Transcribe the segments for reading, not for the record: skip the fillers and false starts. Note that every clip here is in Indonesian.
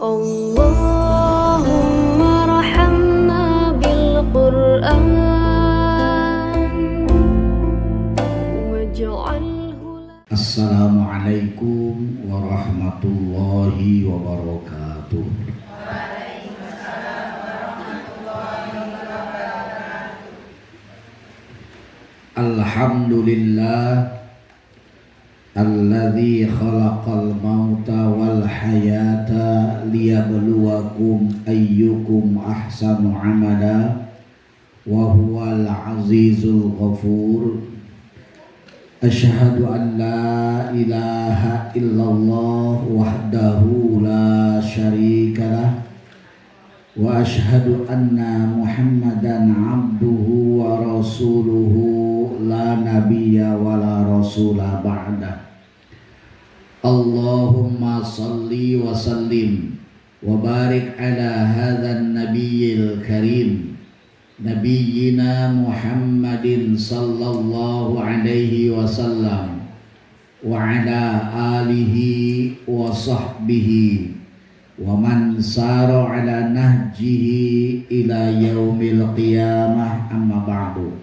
اللهم ارحمنا بالقرآن واجعله. Assalamualaikum warahmatullahi wabarakatuh. Alhamdulillah alladzi khalaqal mauta wal hayata liyabluwakum ayyukum ahsanu amala wa huwal azizul ghafur. Asyhadu an la ilaha illallah wahdahu la syarikalah wa asyhadu anna Muhammadan abduhu wa rasuluhu la nabiyya wa la rasula ba'da. Allahumma salli wa sallim wa barik ala hadzal nabiyyil karim nabiyyina Muhammadin sallallahu alaihi wasallam wa ala alihi wa sahbihi wa man sara ala nahjihi ila yaumil qiyamah, amma ba'du.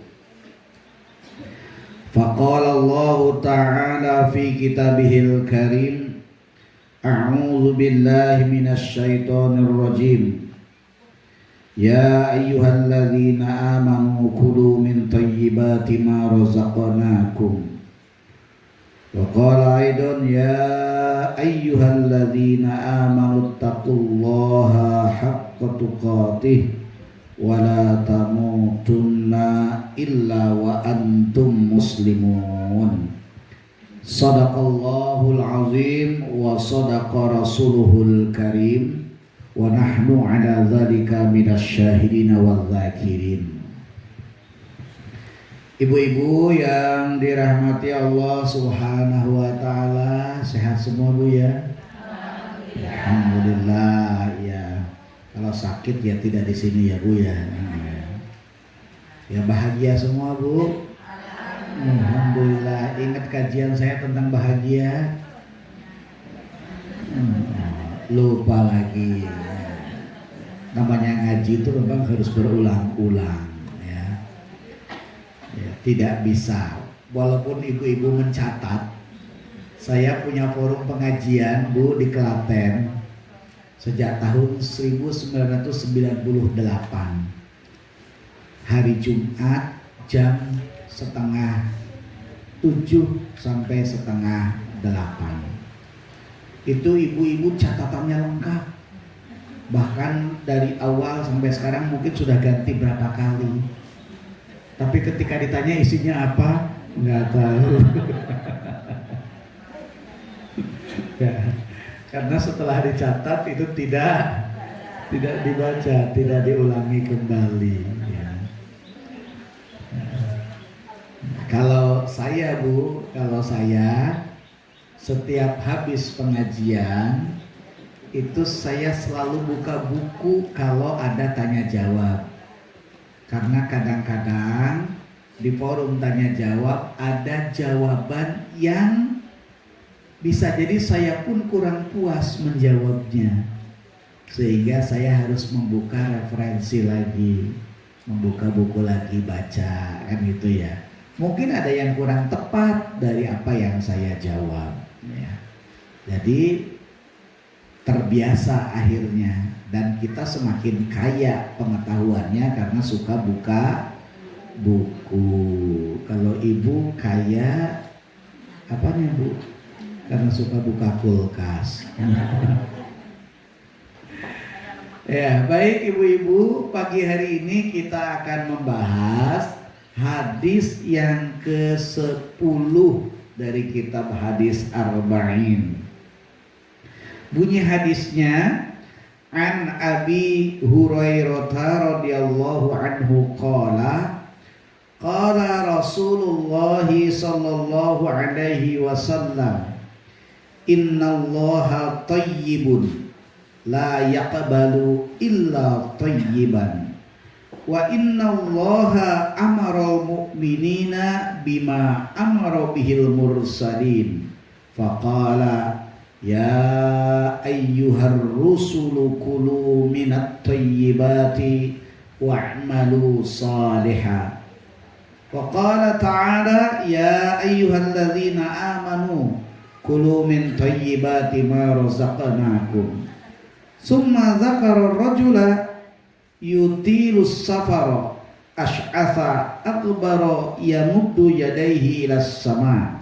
Faqala Allah ta'ala fi kitabihil karim, a'udzu billahi minasy syaithanir rajim. Ya ayyuhalladzina amanu kulu min thayyibati ma razaqnakum. Wa qala aidan ya ayyuhalladzina amanu taqullaha haqqa tuqatih wa la tamutunna illa wa antum muslimun. Sadaqallahul azim wa sadaqa rasuluhul karim wa nahnu ala dzalika minasyahidina wal dzakirin. Ibu-ibu yang dirahmati Allah Subhanahu wa taala, sehat semua Bu ya? Alhamdulillah ya. Kalau sakit ya tidak di sini ya Bu ya. Ya bahagia semua Bu. Alhamdulillah. Ingat kajian saya tentang bahagia? Lupa lagi. Namanya ngaji itu memang harus berulang-ulang. Tidak bisa, walaupun ibu-ibu mencatat. Saya punya forum pengajian Bu di Klaten sejak tahun 1998, hari Jumat jam 6:30 sampai 7:30. Itu ibu-ibu catatannya lengkap, bahkan dari awal sampai sekarang mungkin sudah ganti berapa kali. Tapi ketika ditanya isinya apa, nggak tahu. Ya, karena setelah dicatat itu tidak dibaca, tidak diulangi kembali. Ya. Kalau saya Bu, setiap habis pengajian itu saya selalu buka buku kalau ada tanya jawab. Karena kadang-kadang di forum tanya jawab ada jawaban yang bisa jadi saya pun kurang puas menjawabnya, sehingga saya harus membuka referensi lagi, membuka buku lagi, baca, kan gitu ya. Mungkin ada yang kurang tepat dari apa yang saya jawab ya. Jadi terbiasa akhirnya, dan kita semakin kaya pengetahuannya karena suka buka buku. Kalau ibu kaya apanya Bu? Karena suka buka kulkas. Ya, baik ibu-ibu, pagi hari ini kita akan membahas hadis yang ke-10 dari kitab hadis Arba'in. Bunyi hadisnya, an Abi Hurairah radhiyallahu anhu qala qala Rasulullah sallallahu alaihi wasallam, innallaha tayyibun la yaqbalu illa tayyiban wa innallaha amaral mu'minina bima amara bihil mursalin faqala Ya ayyuhar rusulu kulu minat thayyibati wa'malu salihan. Wa qala ta'ala ya ayyuhalladzina amanu kulu min thayyibati ma razaqnakum. Summa dzakara ar-rajula yutilus safara ash'atha akbara yamuddu yadayhi ilas sama.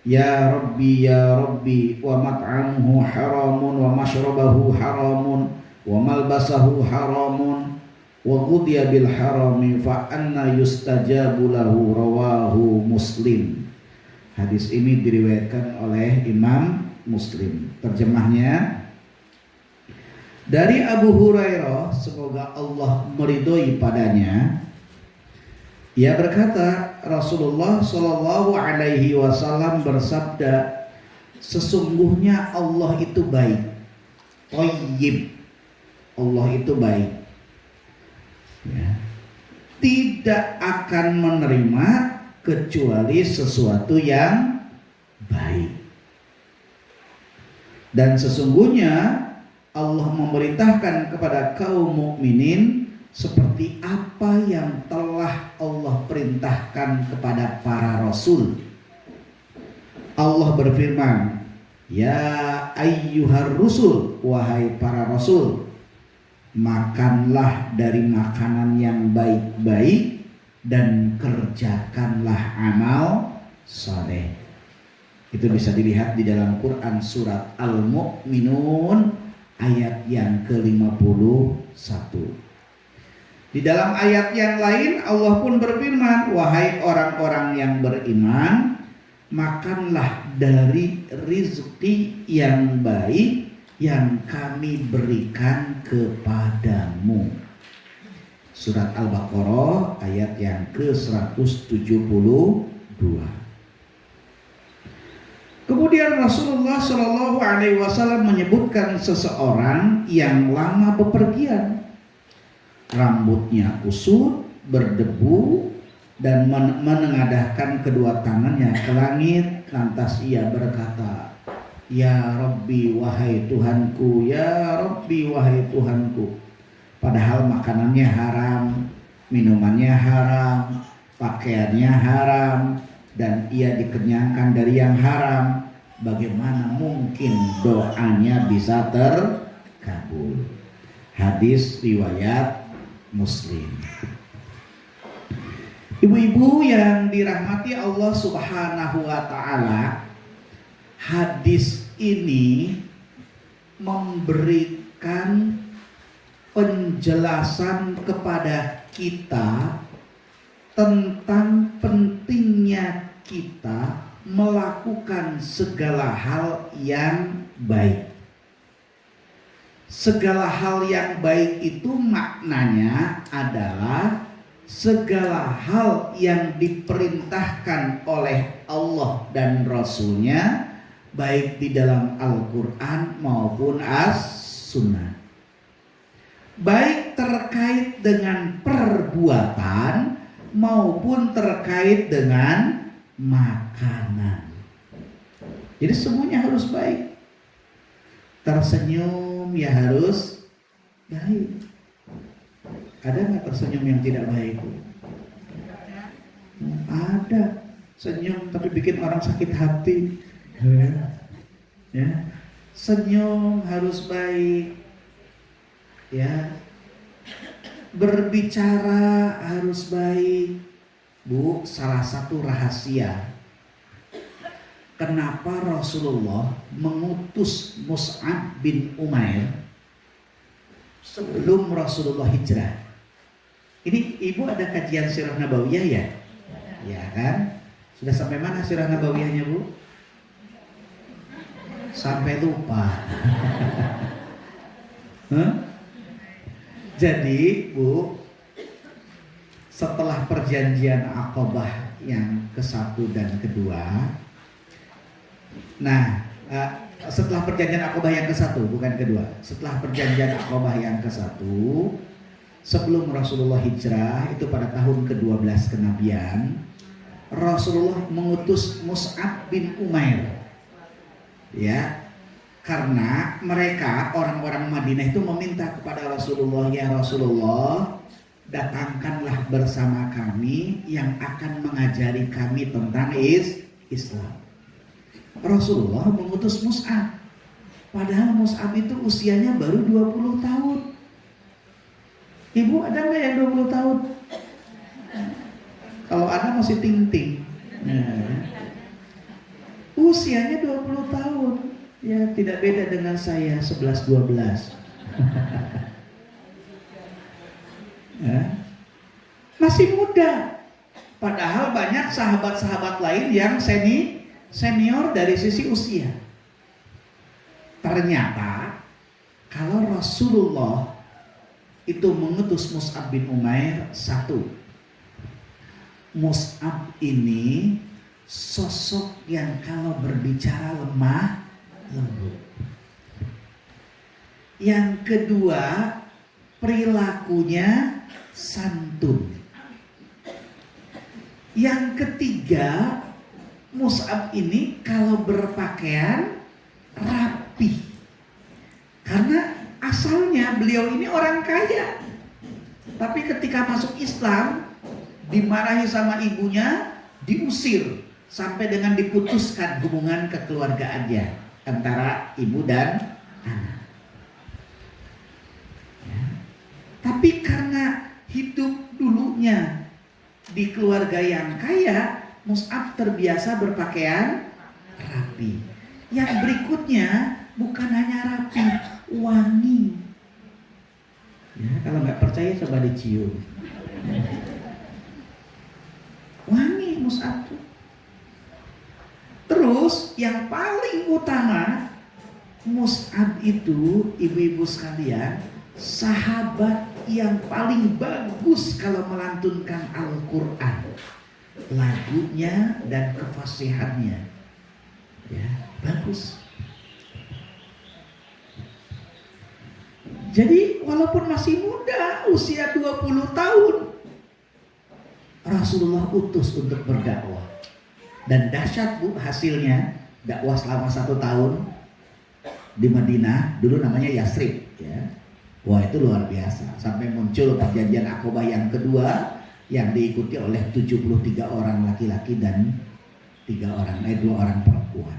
Ya Rabbi wa mat'amuhu haramun wa mashrabahu haramun wa malbasahu haramun wa ghudhiya bil harami fa anna yustajabu lahu, rawahu Muslim. Hadis ini diriwayatkan oleh Imam Muslim. Terjemahnya dari Abu Hurairah, semoga Allah meridhoi padanya. Ia berkata, Rasulullah Shallallahu Alaihi Wasallam bersabda, sesungguhnya Allah itu baik, thayyib, Allah itu baik, ya. Tidak akan menerima kecuali sesuatu yang baik. Dan sesungguhnya Allah memerintahkan kepada kaum mukminin seperti apa yang telah Allah perintahkan kepada para rasul. Allah berfirman, ya ayyuhar rusul, wahai para rasul, makanlah dari makanan yang baik-baik dan kerjakanlah amal saleh. Itu bisa dilihat di dalam Quran surat Al-Mu'minun ayat yang ke-51. Di dalam ayat yang lain Allah pun berfirman, wahai orang-orang yang beriman, makanlah dari rizki yang baik yang kami berikan kepadamu. Surat Al-Baqarah ayat yang ke-172. Kemudian Rasulullah Shallallahu Alaihi Wasallam menyebutkan seseorang yang lama bepergian, rambutnya kusut, berdebu, dan menengadahkan kedua tangannya ke langit. Lantas ia berkata, ya Rabbi wahai Tuhanku, ya Rabbi wahai Tuhanku. Padahal makanannya haram, minumannya haram, pakaiannya haram, dan ia dikenyangkan dari yang haram. Bagaimana mungkin doanya bisa terkabul? Hadis riwayat Muslim. Ibu-ibu yang dirahmati Allah Subhanahu wa Ta'ala, hadis ini memberikan penjelasan kepada kita tentang pentingnya kita melakukan segala hal yang baik. Segala hal yang baik itu maknanya adalah segala hal yang diperintahkan oleh Allah dan Rasul-Nya, baik di dalam Al-Quran maupun As-Sunnah, baik terkait dengan perbuatan maupun terkait dengan makanan. Jadi semuanya harus baik. Tersenyum ya harus baik. Ada nggak tersenyum yang tidak baik? Ada. Senyum tapi bikin orang sakit hati. Ya. Senyum harus baik. Ya. Berbicara harus baik. Bu, salah satu rahasia kenapa Rasulullah mengutus Mus'ab bin Umair sebelum Rasulullah hijrah. Ini ibu ada kajian sirah nabawiyah ya? Ya kan? Sudah sampai mana sirah nabawiyahnya bu? Sampai lupa. Jadi bu, setelah perjanjian Aqabah yang ke-1 dan kedua, nah setelah perjanjian Aqabah yang ke-1 bukan kedua, setelah perjanjian Aqabah yang ke-1 sebelum Rasulullah hijrah, itu pada tahun ke-12 kenabian, Rasulullah mengutus Mus'ab bin Umair ya Karena mereka orang-orang Madinah itu meminta kepada Rasulullah, ya Rasulullah, datangkanlah bersama kami yang akan mengajari kami tentang Islam. Rasulullah mengutus Mus'ab. Padahal Mus'ab itu usianya baru 20 tahun. Ibu ada nggak yang 20 tahun? Kalau ada masih ting-ting. Usianya 20 tahun. Ya tidak beda dengan saya 11-12. Ya. Masih muda. Padahal banyak sahabat-sahabat lain yang senior dari sisi usia. Ternyata kalau Rasulullah itu mengutus Mus'ab bin Umair, satu, Mus'ab ini sosok yang kalau berbicara lemah lembut. Yang kedua, perilakunya santun. Yang ketiga, Mus'ab ini kalau berpakaian rapi. Karena asalnya beliau ini orang kaya. Tapi ketika masuk Islam, dimarahi sama ibunya, diusir. Sampai dengan diputuskan hubungan kekeluargaannya antara ibu dan anak. Ya. Tapi karena hidup dulunya di keluarga yang kaya, Mus'ab terbiasa berpakaian rapi. Yang berikutnya bukan hanya rapi, wangi. Ya, kalau nggak percaya coba dicium. Wangi Mus'ab tuh. Terus yang paling utama, Mus'ab itu, ibu-ibu sekalian, sahabat yang paling bagus kalau melantunkan Al-Quran. Lagunya dan kefasihannya, ya, bagus. Jadi walaupun masih muda, usia 20 tahun, Rasulullah utus untuk berdakwah. Dan dahsyat bu hasilnya, dakwah selama 1 tahun di Madinah, dulu namanya Yasrib, ya. Wah itu luar biasa. Sampai muncul perjanjian Aqabah yang kedua yang diikuti oleh 73 orang laki-laki dan 2 orang perempuan.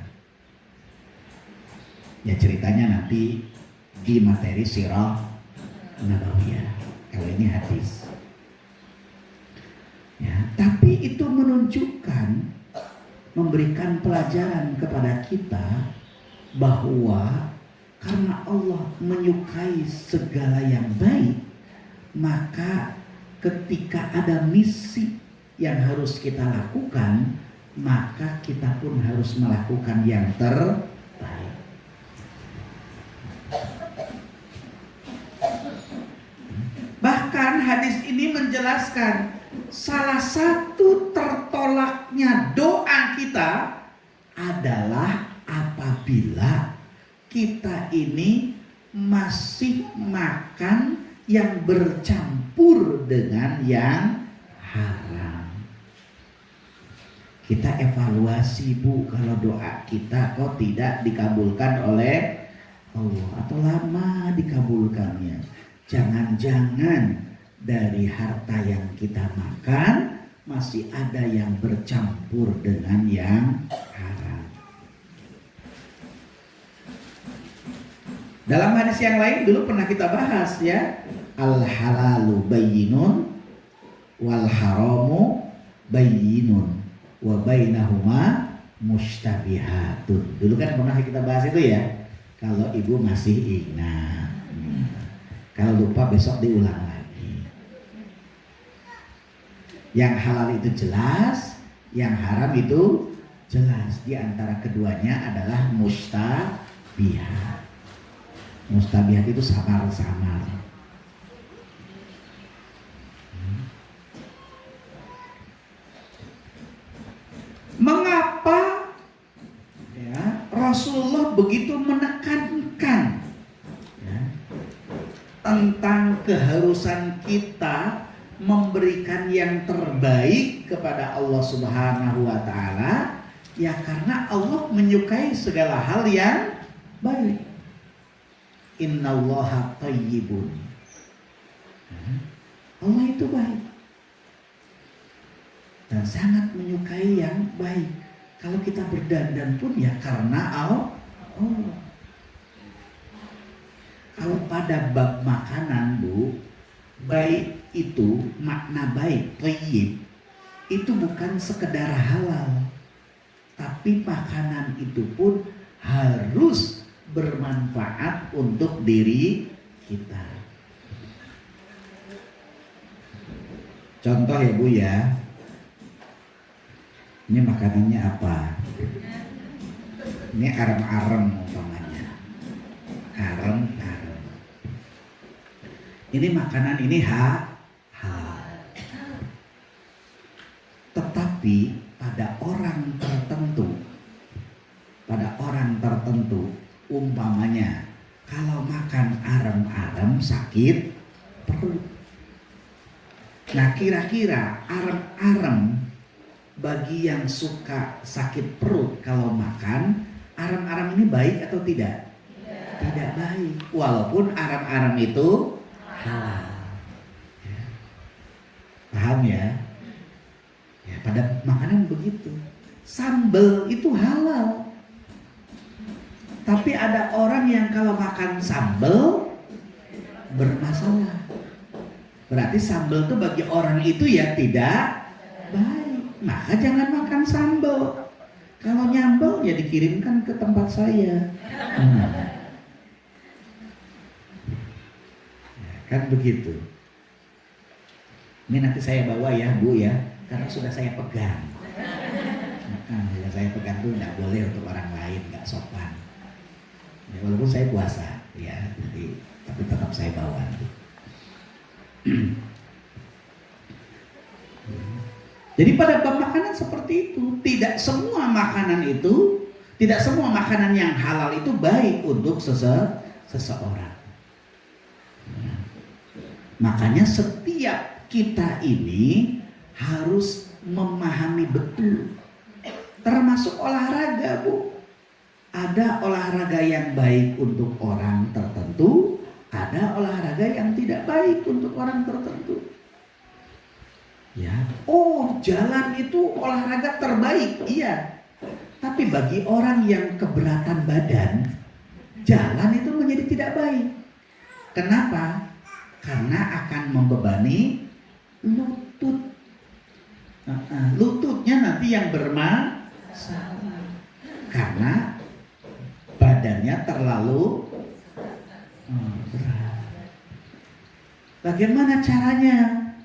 Ya ceritanya nanti di materi Sirah Nabawiyah. Kalau ini hadis. Ya, tapi itu menunjukkan, memberikan pelajaran kepada kita bahwa karena Allah menyukai segala yang baik, maka ketika ada misi yang harus kita lakukan, maka kita pun harus melakukan yang terbaik. Bahkan hadis ini menjelaskan salah satu tertolaknya doa kita adalah apabila kita ini masih makan yang bercampur dengan yang haram. Kita evaluasi bu, kalau doa kita kok tidak dikabulkan oleh Allah atau lama dikabulkannya. Jangan-jangan dari harta yang kita makan masih ada yang bercampur dengan yang haram. Dalam hadis yang lain dulu pernah kita bahas ya, al halalu bayyinun wal haramu bayyinun wa bainahuma mushtabihatun. Dulu kan pernah kita bahas itu ya. Kalau ibu masih ingat, kalau lupa besok diulang lagi. Yang halal itu jelas, yang haram itu jelas. Di antara keduanya adalah mustabihat. Mustabihat itu samar-samar. Mengapa ya, Rasulullah begitu menekankan ya, tentang keharusan kita memberikan yang terbaik kepada Allah Subhanahu wa taala? Ya karena Allah menyukai segala hal yang baik. Innallaha thayyibun. Allah itu baik dan sangat menyukai yang baik. Kalau kita berdandan pun ya karena Allah. Kalau pada bab makanan, Bu, baik itu makna baik, thayyib, itu bukan sekedar halal, tapi makanan itu pun harus bermanfaat untuk diri kita. Contoh ya Bu ya, ini makanannya apa? Ini arem-arem umpamanya, arem-arem. Ini makanan ini halal. Tetapi pada orang tertentu, umpamanya kalau makan arem-arem sakit perut. Nah, kira-kira arem-arem bagi yang suka sakit perut kalau makan arem-arem ini baik atau tidak? Tidak baik. Walaupun arem-arem itu halal. Paham ya? Ya, pada makanan begitu. Sambal itu halal. Tapi ada orang yang kalau makan sambal bermasalah. Berarti sambal itu bagi orang itu ya tidak baik. Maka jangan makan sambal. Kalau nyambel ya dikirimkan ke tempat saya. Ya, kan begitu. Ini nanti saya bawa ya Bu ya, karena sudah saya pegang. Sudah saya pegang tuh nggak boleh untuk orang lain, nggak sopan. Ya, walaupun saya puasa, ya, jadi tapi tetap saya bawa. Jadi pada bab makanan seperti itu, tidak semua makanan yang halal itu baik untuk seseorang. Makanya setiap kita ini harus memahami betul, termasuk olahraga Bu. Ada olahraga yang baik untuk orang tertentu, ada olahraga yang tidak baik untuk orang tertentu. Ya, jalan itu olahraga terbaik, iya. Tapi bagi orang yang keberatan badan, jalan itu menjadi tidak baik. Kenapa? Karena akan membebani lutut. Lututnya nanti yang bermasalah. Karena badannya terlalu berat. Bagaimana caranya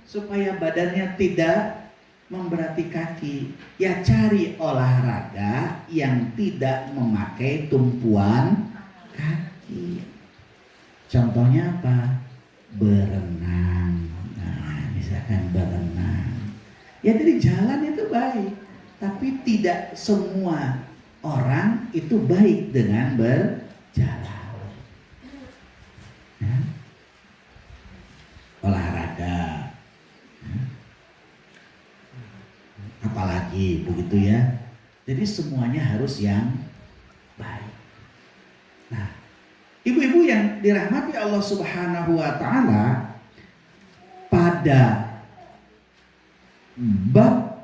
supaya badannya tidak memberati kaki? Ya cari olahraga yang tidak memakai tumpuan kaki. Contohnya apa? Berenang. Nah, misalkan berenang. Ya jadi jalan itu baik, tapi tidak semua orang itu baik dengan berjalan. Ya. Olahraga. Apalagi begitu ya. Jadi semuanya harus yang baik. Nah, ibu-ibu yang dirahmati Allah Subhanahu wa taala, pada bab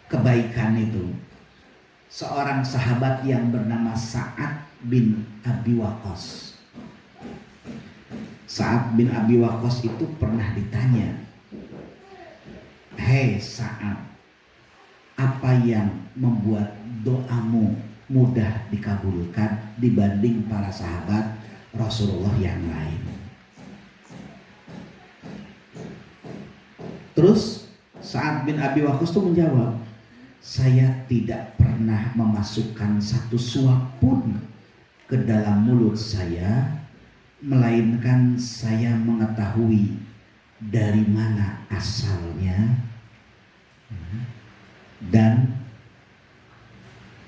kebaikan itu, seorang sahabat yang bernama Sa'ad bin Abi Waqqas. Sa'ad bin Abi Waqqas itu pernah ditanya, "Hei Sa'ad, apa yang membuat doamu mudah dikabulkan dibanding para sahabat Rasulullah yang lain?" Terus Sa'ad bin Abi Waqqas itu menjawab, "Saya tidak pernah memasukkan satu suap pun ke dalam mulut saya, melainkan saya mengetahui dari mana asalnya dan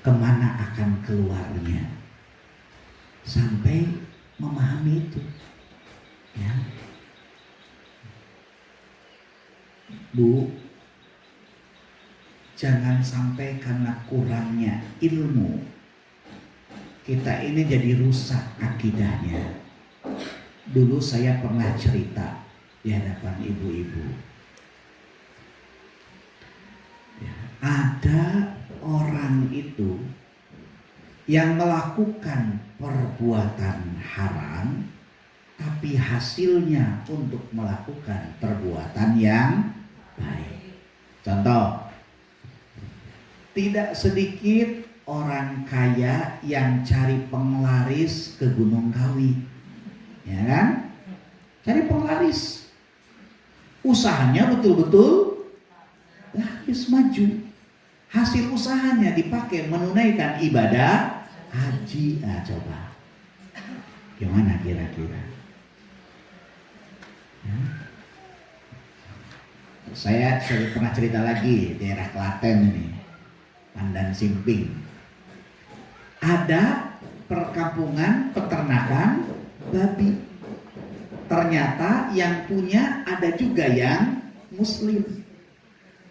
kemana akan keluarnya." Sampai memahami itu, ya. Bu, jangan sampai karena kurangnya ilmu kita ini jadi rusak akidahnya. Dulu saya pernah cerita di hadapan ibu-ibu. Ya, ada orang itu yang melakukan perbuatan haram, tapi hasilnya untuk melakukan perbuatan yang baik. Contoh, tidak sedikit orang kaya yang cari penglaris ke Gunung Kawi, ya kan? Cari penglaris, usahanya betul-betul laris maju. Hasil usahanya dipakai menunaikan ibadah haji. Nah, coba gimana kira-kira? Ya. Saya pernah cerita lagi daerah Klaten ini, Pandan Simping. Ada perkampungan peternakan babi. Ternyata yang punya ada juga yang muslim.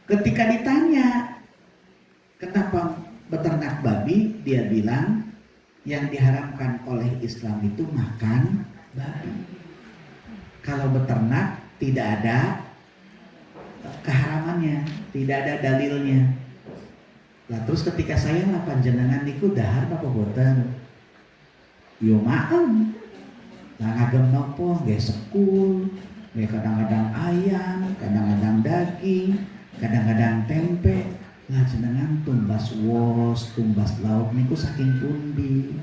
Ketika ditanya kenapa beternak babi, dia bilang yang diharamkan oleh Islam itu makan babi. Kalau beternak tidak ada keharamannya, tidak ada dalilnya. Lah terus ketika saya lah panjenengan niku dahar apa boten? Yo maem. Lah ngagem nopo? Nggih sekul, nggih kadang-kadang ayam, kadang-kadang daging, kadang-kadang tempe. Lah jenengan tumbas wos, tumbas lauk niku saking pundi?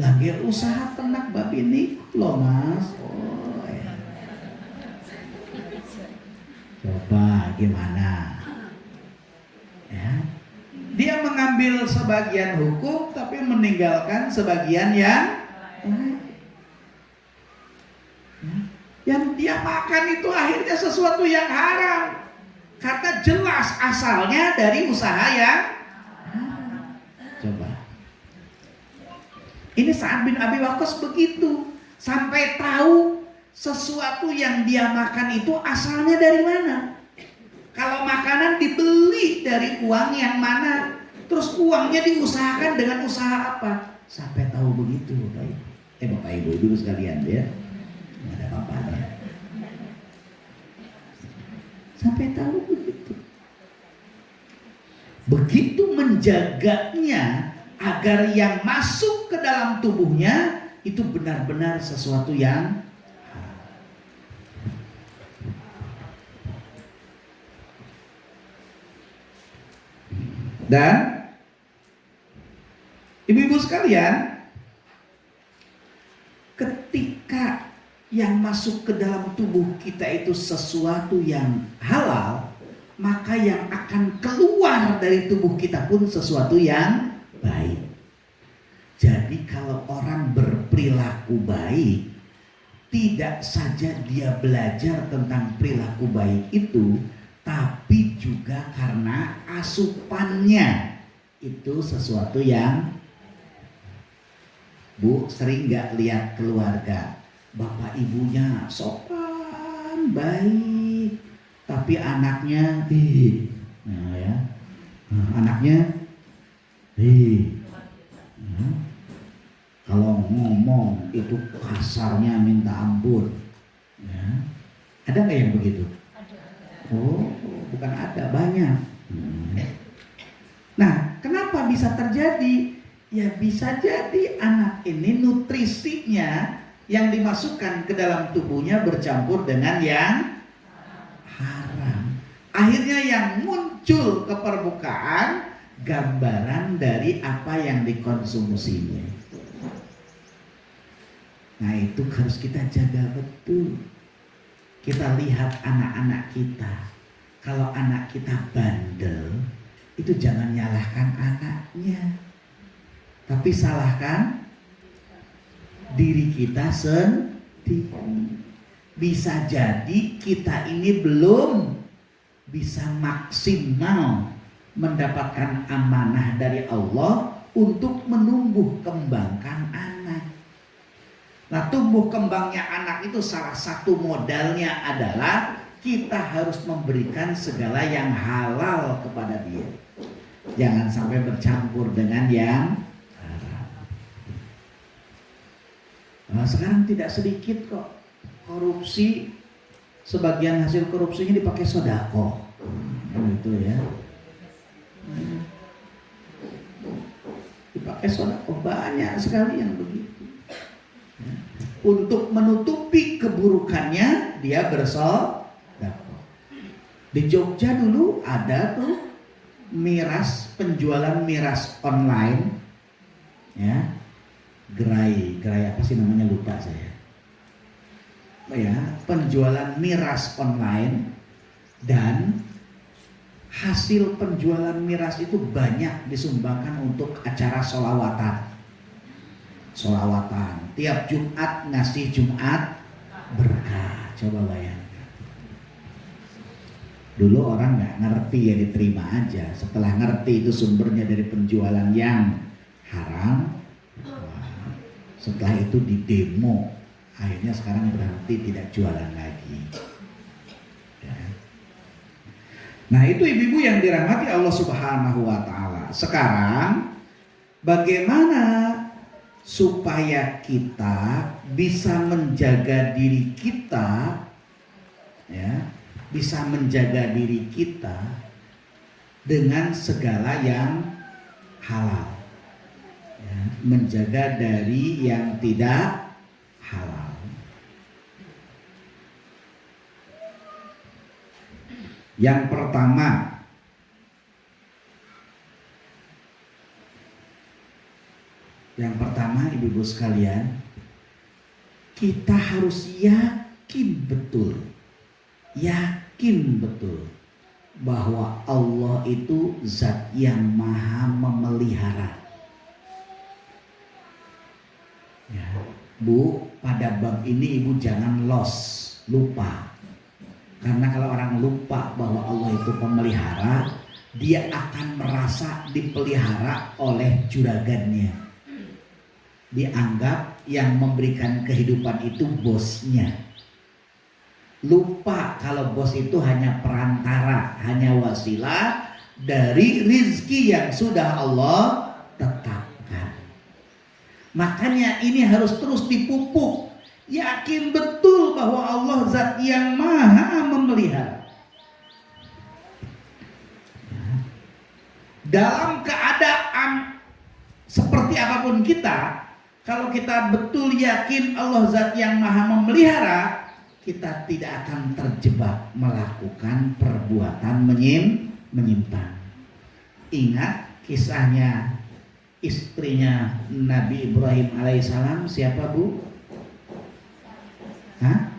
Lah nggih usaha ternak babi niku lho Mas. Oh, ya. Coba gimana? Ya. Dia mengambil sebagian hukum tapi meninggalkan sebagian yang lain. Ya. Yang dia makan itu akhirnya sesuatu yang haram. Karena jelas asalnya dari usaha yang coba. Ini Sa'ad bin Abi Waqqas begitu. Sampai tahu sesuatu yang dia makan itu asalnya dari mana. Kalau makanan dibeli dari uang yang mana, terus uangnya diusahakan dengan usaha apa? Sampai tahu begitu Bapak Ibu. Bapak Ibu dulu sekalian ya. Nggak ada apa-apanya. Sampai tahu begitu. Begitu menjaganya agar yang masuk ke dalam tubuhnya itu benar-benar sesuatu yang dan ibu-ibu sekalian, ketika yang masuk ke dalam tubuh kita itu sesuatu yang halal, maka yang akan keluar dari tubuh kita pun sesuatu yang baik. Jadi kalau orang berperilaku baik, tidak saja dia belajar tentang perilaku baik itu, tapi juga karena asupannya itu sesuatu yang Bu sering gak lihat keluarga bapak ibunya sopan baik, tapi anaknya nah ya, anaknya kalau ngomong itu kasarnya minta ampun ya. Ada nggak yang begitu? Oh, bukan ada, banyak. Nah, kenapa bisa terjadi? Ya bisa jadi anak ini nutrisinya yang dimasukkan ke dalam tubuhnya bercampur dengan yang haram. Akhirnya yang muncul ke permukaan gambaran dari apa yang dikonsumsinya. Nah, itu harus kita jaga betul. Kita lihat anak-anak kita. Kalau anak kita bandel, itu jangan nyalahkan anaknya, tapi salahkan diri kita sendiri. Bisa jadi kita ini belum bisa maksimal mendapatkan amanah dari Allah untuk menumbuh kembangkan anak. Nah, tumbuh kembangnya anak itu salah satu modalnya adalah kita harus memberikan segala yang halal kepada dia. Jangan sampai bercampur dengan yang haram. Nah, sekarang tidak sedikit kok korupsi, sebagian hasil korupsinya dipakai sodako, gitu ya. Dipakai sodako, banyak sekali yang begitu. Untuk menutupi keburukannya dia bersodako. Di Jogja dulu ada tuh penjualan miras online, ya, gerai apa sih namanya, lupa saya. Ya, penjualan miras online, dan hasil penjualan miras itu banyak disumbangkan untuk acara sholawatan. Tiap Jumat ngasih Jumat berkah. Coba bayangkan. Dulu orang nggak ngerti ya diterima aja. Setelah ngerti itu sumbernya dari penjualan yang haram, setelah itu didemo. Akhirnya sekarang berhenti, tidak jualan lagi. Ya. Nah itu ibu-ibu yang dirahmati Allah Subhanahu wa Ta'ala. Sekarang bagaimana supaya kita bisa menjaga diri kita, ya, bisa menjaga diri kita dengan segala yang halal, ya, menjaga dari yang tidak halal. Yang pertama ibu-ibu sekalian, kita harus yakin betul bahwa Allah itu zat yang maha memelihara. Ya, Bu, pada bab ini ibu jangan lupa. Karena kalau orang lupa bahwa Allah itu pemelihara, dia akan merasa dipelihara oleh juragannya. Dianggap yang memberikan kehidupan itu bosnya. Lupa kalau bos itu hanya perantara, hanya wasilah dari rizki yang sudah Allah tetapkan. Makanya ini harus terus dipupuk. Yakin betul bahwa Allah zat yang maha memelihara. Dalam keadaan seperti apapun kita, kalau kita betul yakin Allah zat yang maha memelihara, kita tidak akan terjebak melakukan perbuatan menyimpang. Ingat kisahnya istrinya Nabi Ibrahim alaihissalam, siapa Bu? Hah?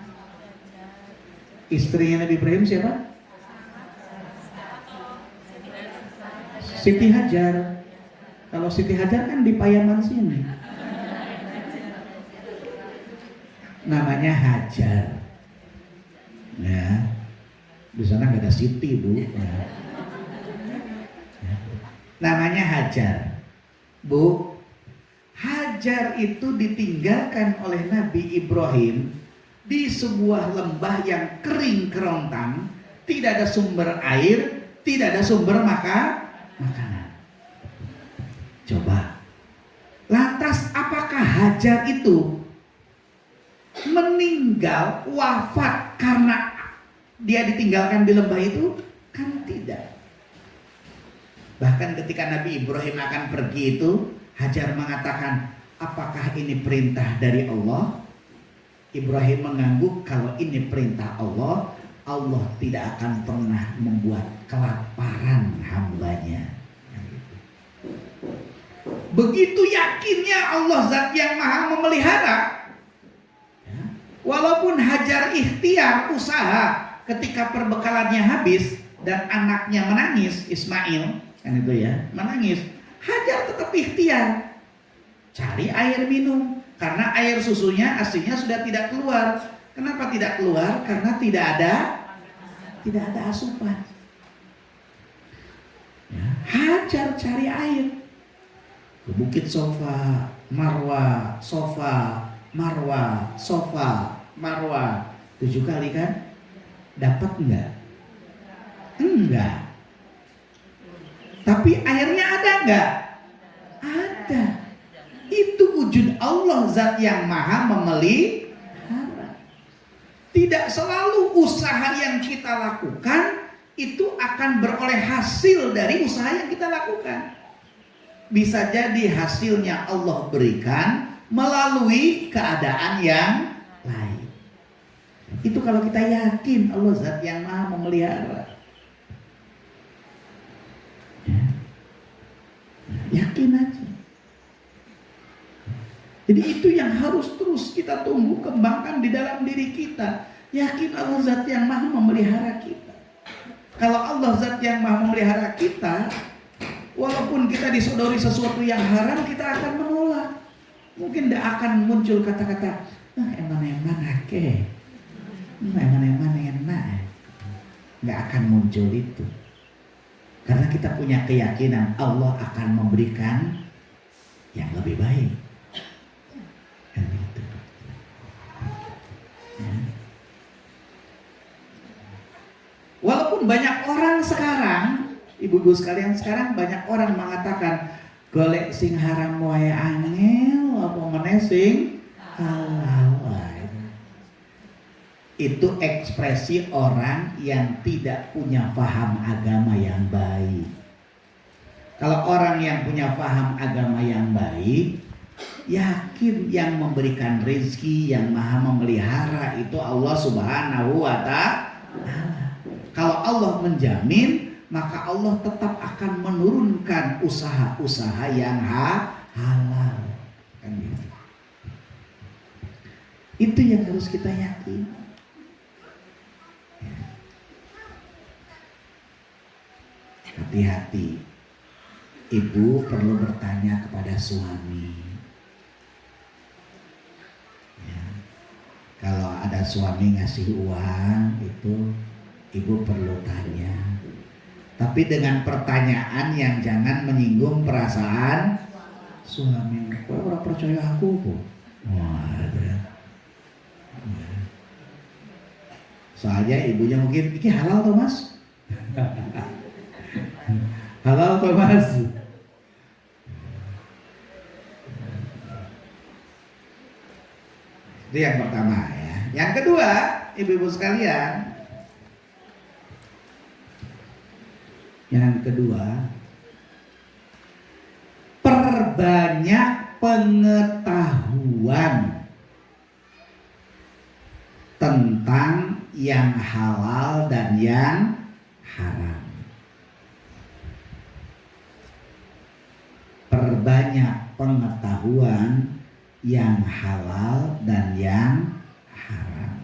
Istrinya Nabi Ibrahim siapa? Siti Hajar. Kalau Siti Hajar kan di Payaman sini. Namanya Hajar. Ya, di sana nggak ada Siti Bu. Ya. Namanya Hajar, Bu. Hajar itu ditinggalkan oleh Nabi Ibrahim di sebuah lembah yang kering kerontang, tidak ada sumber air, tidak ada sumber makanan. Coba, lantas apakah Hajar itu meninggal, wafat karena dia ditinggalkan di lembah itu? Kan tidak. Bahkan ketika Nabi Ibrahim akan pergi itu, Hajar mengatakan, apakah ini perintah dari Allah? Ibrahim mengangguk, kalau ini perintah Allah, Allah tidak akan pernah membuat kelaparan hambanya. Begitu yakinnya Allah zat yang maha memelihara. Walaupun Hajar ikhtiar, usaha, ketika perbekalannya habis dan anaknya menangis, Ismail, kan itu ya, menangis, Hajar tetap ikhtiar cari air minum, karena air susunya aslinya sudah tidak keluar. Kenapa tidak keluar? Karena tidak ada asupan. Ya, Hajar cari air ke Bukit Sofa, Marwa, Sofa, Marwa, Sofa, Marwa, 7 kali kan? Dapat enggak? Enggak. Tapi airnya ada enggak? Ada. Itu wujud Allah zat yang maha memelihara. Tidak selalu usaha yang kita lakukan itu akan beroleh hasil dari usaha yang kita lakukan. Bisa jadi hasilnya Allah berikan melalui keadaan yang lain. Itu kalau kita yakin Allah zat yang maha memelihara. Yakin aja. Jadi itu yang harus terus kita tumbuh kembangkan di dalam diri kita. Yakin Allah zat yang maha memelihara kita. Kalau Allah zat yang maha memelihara kita, walaupun kita disodori sesuatu yang haram, kita akan menolak. Mungkin tidak akan muncul kata-kata, eman-eman ake, eman-eman enak. Nggak akan muncul itu. Karena kita punya keyakinan Allah akan memberikan yang lebih baik. Gitu. Ya. Walaupun banyak orang sekarang, ibu-ibu sekalian, sekarang banyak orang mengatakan golek sing haram wae angel apa meneh sing halal wae. Itu ekspresi orang yang tidak punya paham agama yang baik. Kalau orang yang punya paham agama yang baik, yakin yang memberikan rezeki, yang maha memelihara itu Allah Subhanahu wa ta'ala. Kalau Allah menjamin, maka Allah tetap akan menurunkan usaha-usaha yang halal. Kan gitu. Itu yang harus kita yakin. Hati-hati. Ibu perlu bertanya kepada suami. Ya. Kalau ada suami ngasih uang, itu ibu perlu tanya. Tapi dengan pertanyaan yang jangan menyinggung perasaan suami. Kok orang percaya aku kok? Wah, ada. Soalnya ibunya mungkin, ini halal toh mas? Halal toh mas? Itu yang pertama ya. Yang kedua, ibu-ibu sekalian, yang kedua, perbanyak pengetahuan tentang yang halal dan yang haram. Perbanyak pengetahuan yang halal dan yang haram.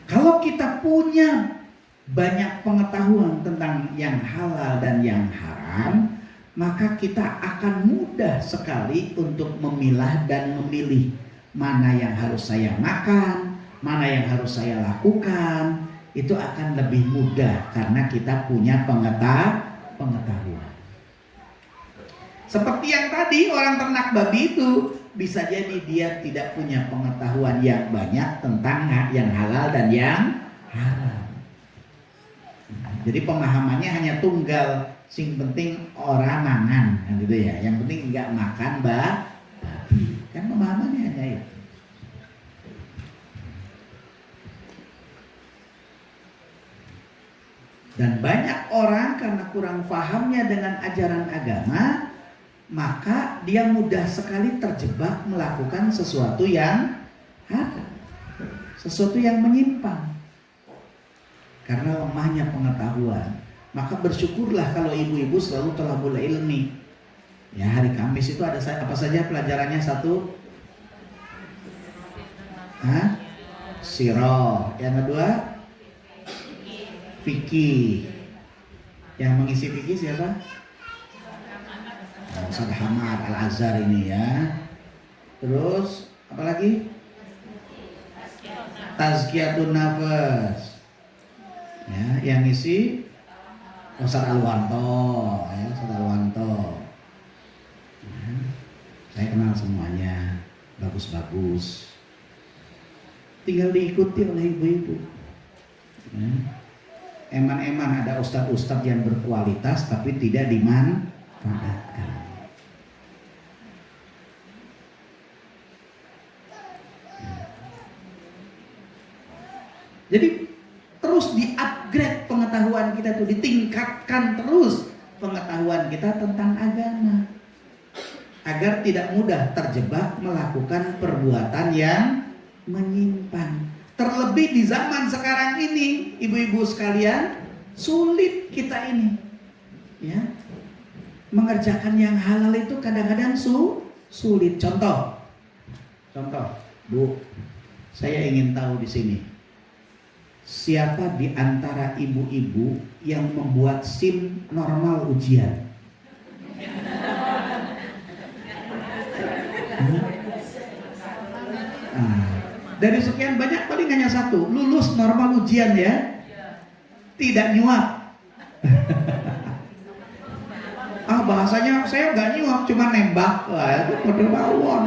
Kalau kita punya banyak pengetahuan tentang yang halal dan yang haram, maka kita akan mudah sekali untuk memilah dan memilih mana yang harus saya makan, mana yang harus saya lakukan. Itu akan lebih mudah karena kita punya pengetahuan. Seperti yang tadi orang ternak babi itu, bisa jadi dia tidak punya pengetahuan yang banyak tentang yang halal dan yang haram. Jadi pemahamannya hanya tunggal, sing penting orang mangan, gitu ya. Yang penting enggak makan babi. Kan pemahamannya hanya itu. Dan banyak orang karena kurang pahamnya dengan ajaran agama, maka dia mudah sekali terjebak melakukan sesuatu yang haram, sesuatu yang menyimpang. Karena lemahnya pengetahuan, maka bersyukurlah kalau ibu-ibu selalu thalabul ilmi. Ya, hari Kamis itu ada apa saja pelajarannya? Satu, sirah. Yang kedua, fikih. Yang mengisi fikih siapa? Ustaz Hamad Al-Azhar ini ya. Terus apa lagi? Tazkiyatun nafas. Ya, yang ngisi Ustaz Alwanto, ya, Ustaz Alwanto. Ya, saya kenal semuanya, bagus-bagus. Tinggal diikuti oleh ibu-ibu. Ya. Eman-eman ada ustadz-ustadz yang berkualitas tapi tidak dimanfaatkan. Jadi terus di-upgrade pengetahuan kita tuh, ditingkatkan terus pengetahuan kita tentang agama agar tidak mudah terjebak melakukan perbuatan yang menyimpang. Terlebih di zaman sekarang ini, ibu-ibu sekalian, sulit kita ini, ya, mengerjakan yang halal itu kadang-kadang sulit. Contoh, Bu, saya ingin tahu di sini. Siapa di antara ibu-ibu yang membuat SIM normal ujian? Dari sekian banyak paling hanya satu, lulus normal ujian ya, tidak nyuap. Bahasanya saya nggak nyuap, cuma nembak. Wah, itu model bawon.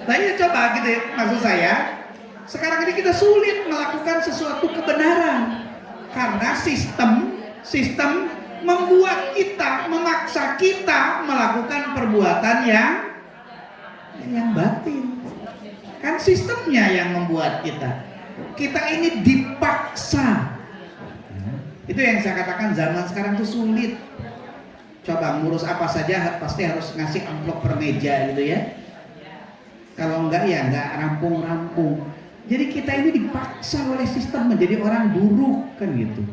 Tanya coba gitu ya, maksud saya sekarang ini kita sulit melakukan sesuatu kebenaran karena sistem membuat kita, memaksa kita melakukan perbuatan yang batil. Kan sistemnya yang membuat kita ini dipaksa. Itu yang saya katakan zaman sekarang itu sulit. Coba ngurus apa saja pasti harus ngasih amplop per meja gitu ya. Kalau enggak ya enggak rampung-rampung. Jadi kita ini dipaksa oleh sistem menjadi orang buruk kan gitu.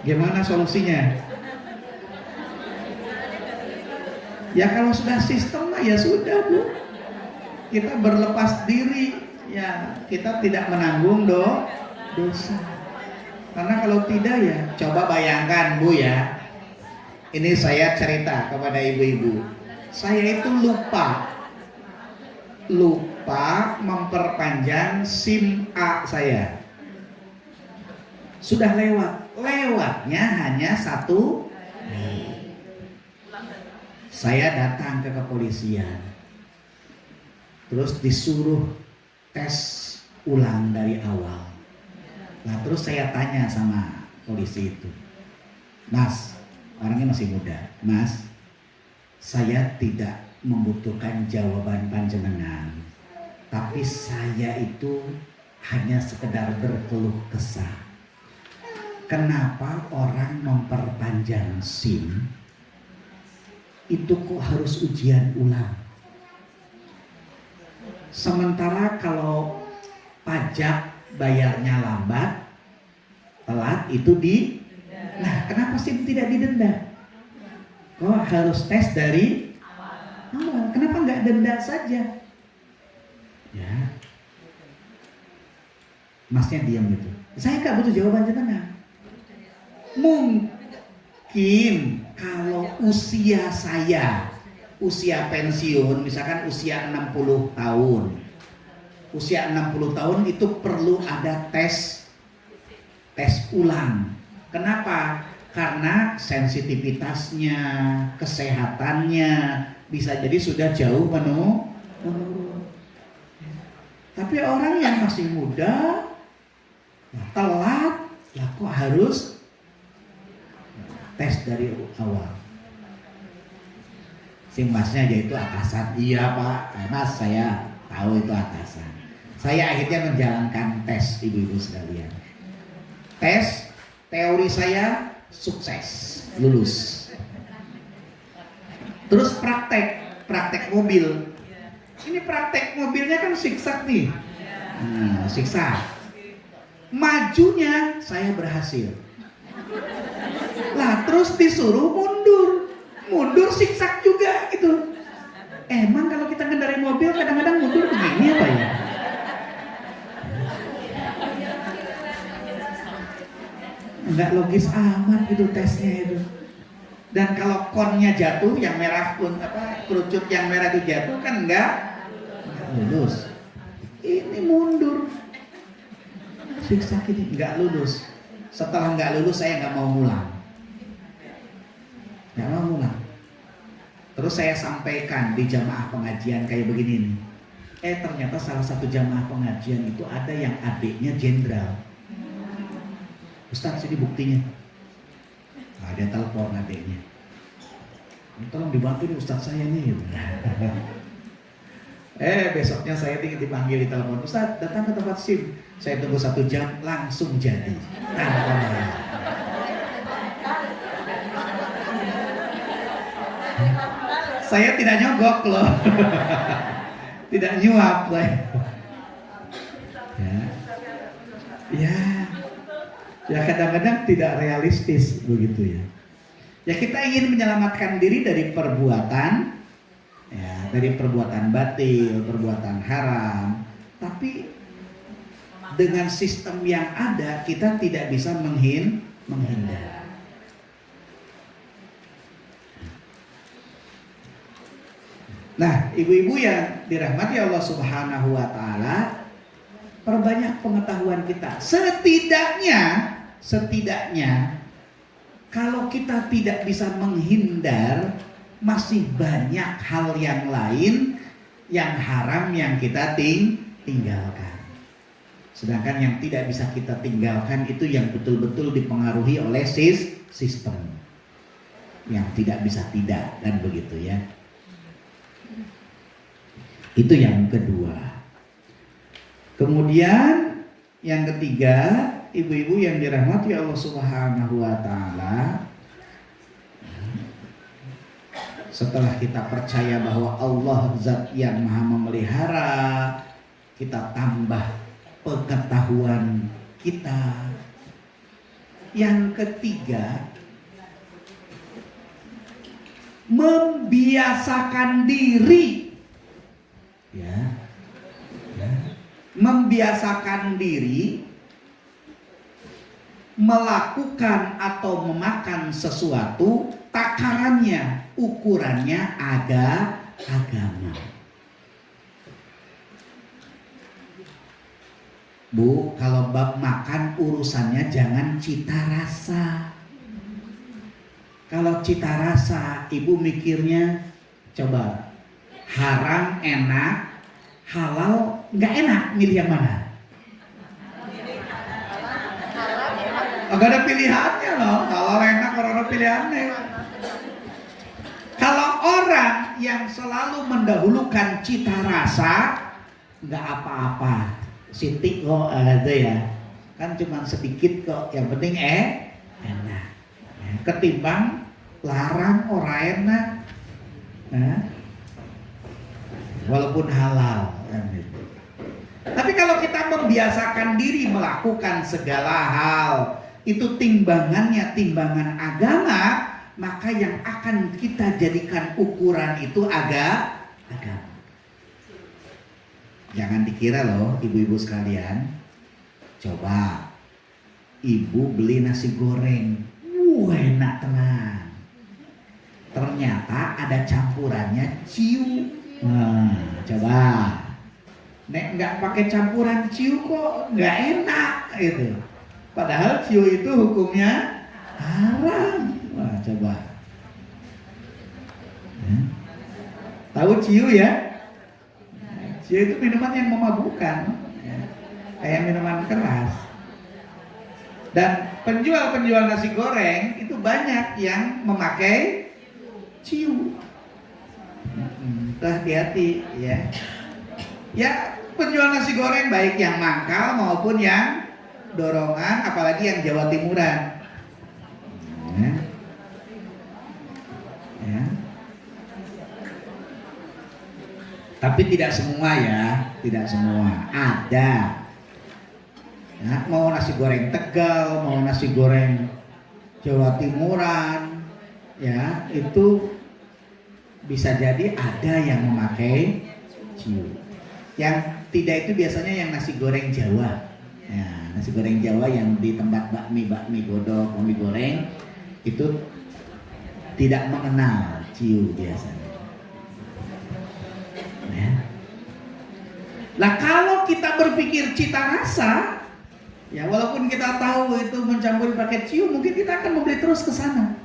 Gimana solusinya? Ya kalau sudah sistem ya sudah Bu. Kita berlepas diri, ya kita tidak menanggung dosa. Karena kalau tidak ya coba bayangkan Bu ya. Ini saya cerita kepada ibu-ibu. Saya itu lupa memperpanjang SIM A saya. Sudah lewatnya hanya 1 Mei. Saya datang ke kepolisian, terus disuruh tes ulang dari awal. Nah terus saya tanya sama polisi itu, Mas, orangnya masih muda, Mas, saya tidak membutuhkan jawaban panjenengan, tapi saya itu hanya sekedar berkeluh kesah. Kenapa orang memperpanjang SIM itu kok harus ujian ulang? Sementara kalau pajak bayarnya lambat, telat itu nah kenapa SIM tidak didenda? Kok harus tes dari awal? Kenapa nggak denda saja? Ya, Masnya diam gitu. Saya nggak butuh jawaban jenengan. Mungkin kalau usia saya, usia pensiun, misalkan usia 60 tahun. Usia 60 tahun itu perlu ada tes ulang. Kenapa? Karena sensitivitasnya, kesehatannya bisa jadi sudah jauh menurun. Tapi orang yang masih muda, telat, lah kok harus tes dari awal. Si Masnya aja itu atasan. Iya Pak, Mas saya tahu itu atasan. Saya akhirnya menjalankan tes ibu-ibu sekalian. Tes teori saya sukses, lulus. Terus praktek mobil. Ini praktek mobilnya kan siksa nih. Siksa. Majunya saya berhasil. Lah terus disuruh mundur siksa juga gitu. Emang kalau kita ngendarai mobil kadang-kadang mundur begini apa ya? Enggak logis amat gitu tesnya itu. Dan kalau konnya jatuh, yang merah pun kerucut yang merah itu jatuh kan enggak lulus. Ini mundur. Siksa ini enggak lulus. Setelah enggak lulus saya enggak mau pulang. Terus saya sampaikan di jamaah pengajian kayak begini nih. Ternyata salah satu jamaah pengajian itu ada yang adiknya jenderal. Ustaz, ini buktinya. Nah, dia telepon adiknya. Tolong dibantu nih Ustaz saya nih. Besoknya saya dipanggil di telepon. Ustaz, datang ke tempat SIM. Saya tunggu 1 jam, langsung jadi. Tanpa bayar. Saya tidak nyogok loh. Tidak nyuap lah. Ya kadang-kadang tidak realistis begitu ya. Ya kita ingin menyelamatkan diri dari perbuatan, ya dari perbuatan batil, perbuatan haram. Tapi dengan sistem yang ada kita tidak bisa menghindar. Nah, ibu-ibu yang dirahmati Allah Subhanahu wa taala, perbanyak pengetahuan kita. Setidaknya kalau kita tidak bisa menghindar, masih banyak hal yang lain yang haram yang kita tinggalkan. Sedangkan yang tidak bisa kita tinggalkan itu yang betul-betul dipengaruhi oleh sistem. Yang tidak bisa tidak, dan begitu ya. Itu yang kedua. Kemudian yang ketiga, ibu-ibu yang dirahmati Allah Subhanahu wa taala, setelah kita percaya bahwa Allah zat yang maha memelihara, kita tambah pengetahuan kita. Yang ketiga, membiasakan diri. Membiasakan diri melakukan atau memakan sesuatu, takarannya, ukurannya agama. Bu, kalau bab makan urusannya jangan cita rasa. Kalau cita rasa, ibu mikirnya coba haram enak, halal nggak enak, milih yang mana? Gak ada pilihannya loh. Halal enak, orang ada pilihannya. Kalau orang yang selalu mendahulukan cita rasa, nggak apa-apa, sitik kok ada ya, kan cuma sedikit kok, yang penting enak. Ketimbang larang orang enak, walaupun halal kan gitu. Tapi kalau kita membiasakan diri melakukan segala hal, itu timbangannya timbangan agama, maka yang akan kita jadikan ukuran itu agama. Jangan dikira loh ibu-ibu sekalian, coba ibu beli nasi goreng, enak tenang. Ternyata ada campurannya ciu. Nah, coba nek nggak pakai campuran ciu kok nggak enak gitu. Padahal ciu itu hukumnya haram. Wah, coba. Tahu ciu ya? Ciu itu minuman yang memabukkan, kayak minuman keras. Dan penjual-penjual nasi goreng itu banyak yang memakai ciu. Hati-hati ya. Ya, penjual nasi goreng baik yang mangkal maupun yang dorongan, apalagi yang Jawa Timuran. Ya. Tapi tidak semua ya, tidak semua. Ada. Ya, mau nasi goreng Tegal, mau nasi goreng Jawa Timuran, ya itu bisa jadi ada yang memakai ciu. Yang tidak itu biasanya yang nasi goreng Jawa. Ya, nasi goreng Jawa yang di tempat bakmi godok, mie goreng itu tidak mengenal ciu biasanya. Ya. Nah, kalau kita berpikir cita rasa, ya walaupun kita tahu itu mencampur pakai ciu, mungkin kita akan membeli terus ke sana.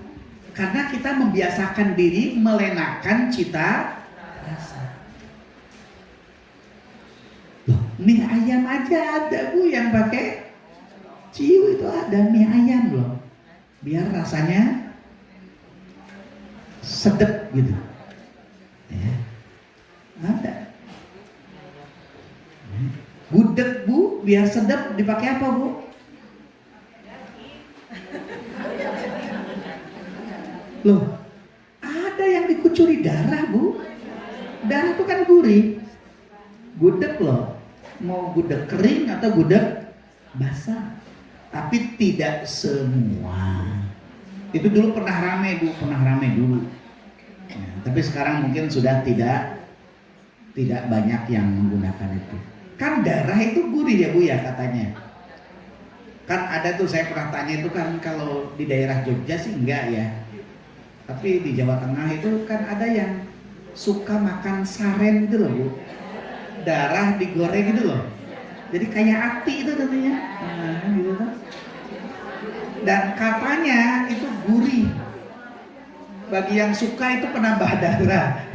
Karena kita membiasakan diri melenakan cita rasa. Loh, mie ayam aja ada Bu yang pakai ciu, itu ada mie ayam loh. Biar rasanya sedap gitu. Ya. Ada. Gudeg Bu, biar sedap dipakai apa Bu? Loh, ada yang dikucuri darah Bu. Darah itu kan gurih. Gudeg loh, mau gudeg kering atau gudeg basah. Tapi tidak semua. Itu dulu pernah rame Bu, pernah rame dulu. Ya, tapi sekarang mungkin sudah tidak banyak yang menggunakan itu. Kan darah itu gurih ya Bu ya katanya. Kan ada tuh, saya pernah tanya itu kan, kalau di daerah Jogja sih enggak ya. Tapi di Jawa Tengah itu kan ada yang suka makan saren gitu loh Bu. Darah digoreng gitu loh. Jadi kayak ati itu tentunya. Nah, gitu kan. Dan katanya itu gurih. Bagi yang suka itu penambah darah.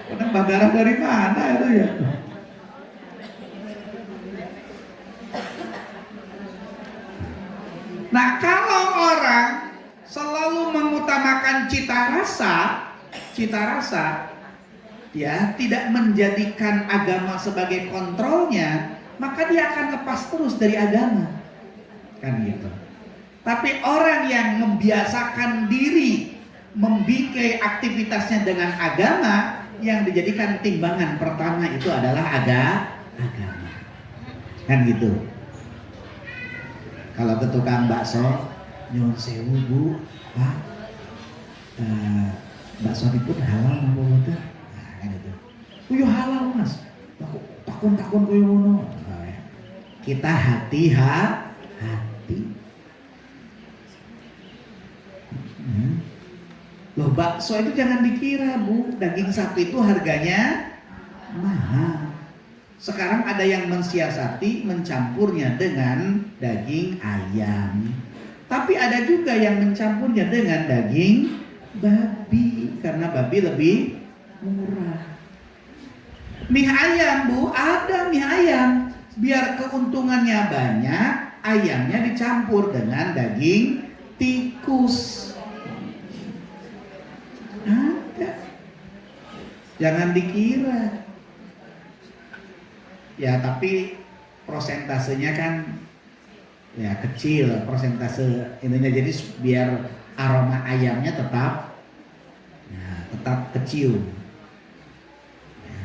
Penambah darah dari mana itu ya? Nah, kalau orang selalu mengutamakan cita rasa, ya, tidak menjadikan agama sebagai kontrolnya, maka dia akan lepas terus dari agama. Kan gitu. Tapi orang yang membiasakan diri membikai aktivitasnya dengan agama, yang dijadikan timbangan pertama itu adalah agama. Kan gitu. Kalau ke tukang bakso, nyuwun sewu Bu, Pak, bakso dipun halal napa mboten? Nah, kan itu. Kuyo halal Mas. Takun kuyo ngono. Nah, ya. Kita hati. Loh, bakso itu jangan dikira Bu, daging sapi itu harganya mahal. Sekarang ada yang mensiasati mencampurnya dengan daging ayam. Tapi ada juga yang mencampurnya dengan daging babi, karena babi lebih murah. Mie ayam Bu, ada mie ayam. Biar keuntungannya banyak, ayamnya dicampur dengan daging tikus. Ada. Jangan dikira. Ya, tapi prosentasenya kan ya kecil, persentase ininya, jadi biar aroma ayamnya tetap kecium. Ya.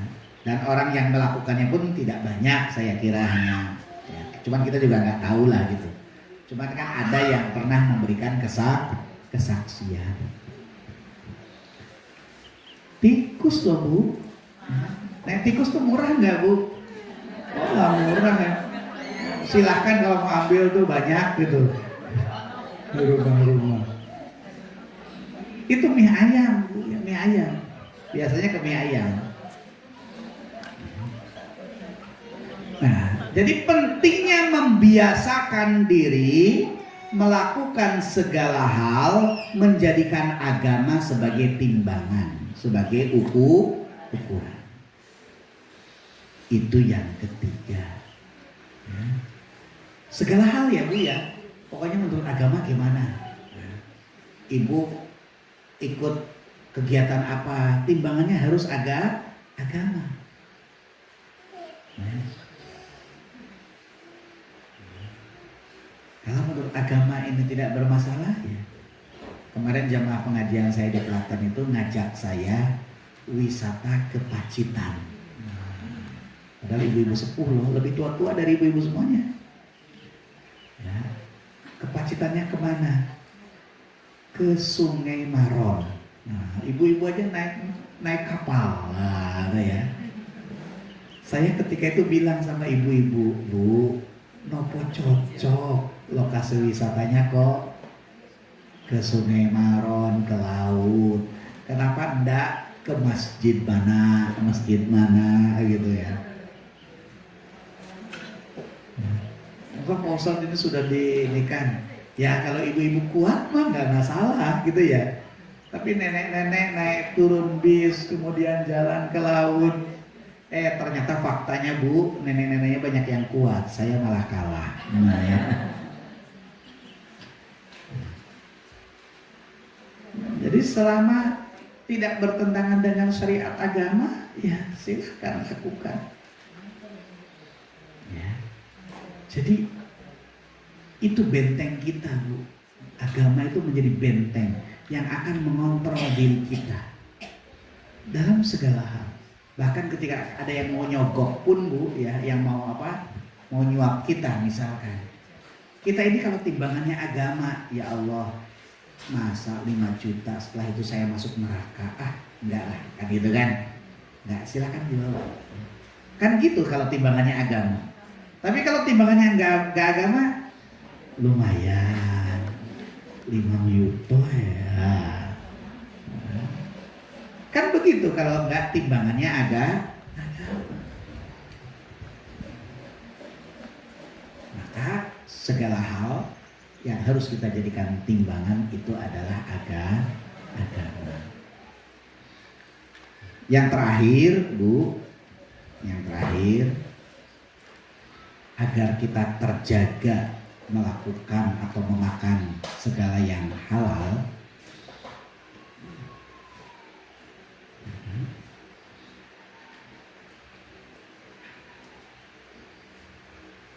Dan orang yang melakukannya pun tidak banyak, saya kira hanya. Ya, cuman kita juga nggak tahu lah gitu. Cuman kan ada yang pernah memberikan kesaksian. Tikus loh Bu. Nah, tikus tuh murah nggak Bu? Oh, nggak murah ya. Silahkan kalau mau ambil tuh banyak gitu di rumah-rumah. Itu mie ayam Bu, ya, mie ayam. Biasanya ke mie ayam. Nah, jadi pentingnya membiasakan diri melakukan segala hal, menjadikan agama sebagai timbangan, sebagai ukuran. Itu yang ketiga. Ya. Segala hal ya Bu ya. Pokoknya menurut agama gimana? Ya. Ibu ikut kegiatan apa? Timbangannya harus agama. Ya. Kalau menurut agama ini tidak bermasalah ya. Kemarin jamaah pengajian saya di Klaten itu ngajak saya wisata ke Pacitan. Padahal ibu-ibu sepuh loh, lebih tua-tua dari ibu-ibu semuanya. Ya. Ke Pacitannya kemana? Ke Sungai Maron. Nah, ibu-ibu aja naik kapal, nah, ya. Saya ketika itu bilang sama ibu-ibu, Bu, nopo cocok lokasi wisatanya kok ke Sungai Maron, ke laut. Kenapa enggak ke masjid mana gitu ya? Kok Pak Ustadz ini sudah dinikah? Ya kalau ibu-ibu kuat mah nggak masalah gitu ya. Tapi nenek-nenek naik turun bis, kemudian jalan ke laut. Ternyata faktanya Bu, nenek-neneknya banyak yang kuat, saya malah kalah. Nah, ya. Jadi selama tidak bertentangan dengan syariat agama, ya silahkan lakukan. Ya. Jadi itu benteng kita Bu. Agama itu menjadi benteng yang akan mengontrol diri kita dalam segala hal. Bahkan ketika ada yang mau nyogok pun Bu, ya, yang mau apa? Mau nyuap kita misalkan. Kita ini kalau timbangannya agama, ya Allah, masa 5 juta setelah itu saya masuk neraka? Enggak lah, kan gitu kan? Enggak, silakan dibawa. Kan gitu kalau timbangannya agama. Tapi kalau timbangannya enggak agama, lumayan 5 juta ya. Kan begitu kalau enggak timbangannya agama. Maka segala hal yang harus kita jadikan timbangan itu adalah agama. Yang terakhir Bu, yang terakhir, agar kita terjaga melakukan atau memakan segala yang halal,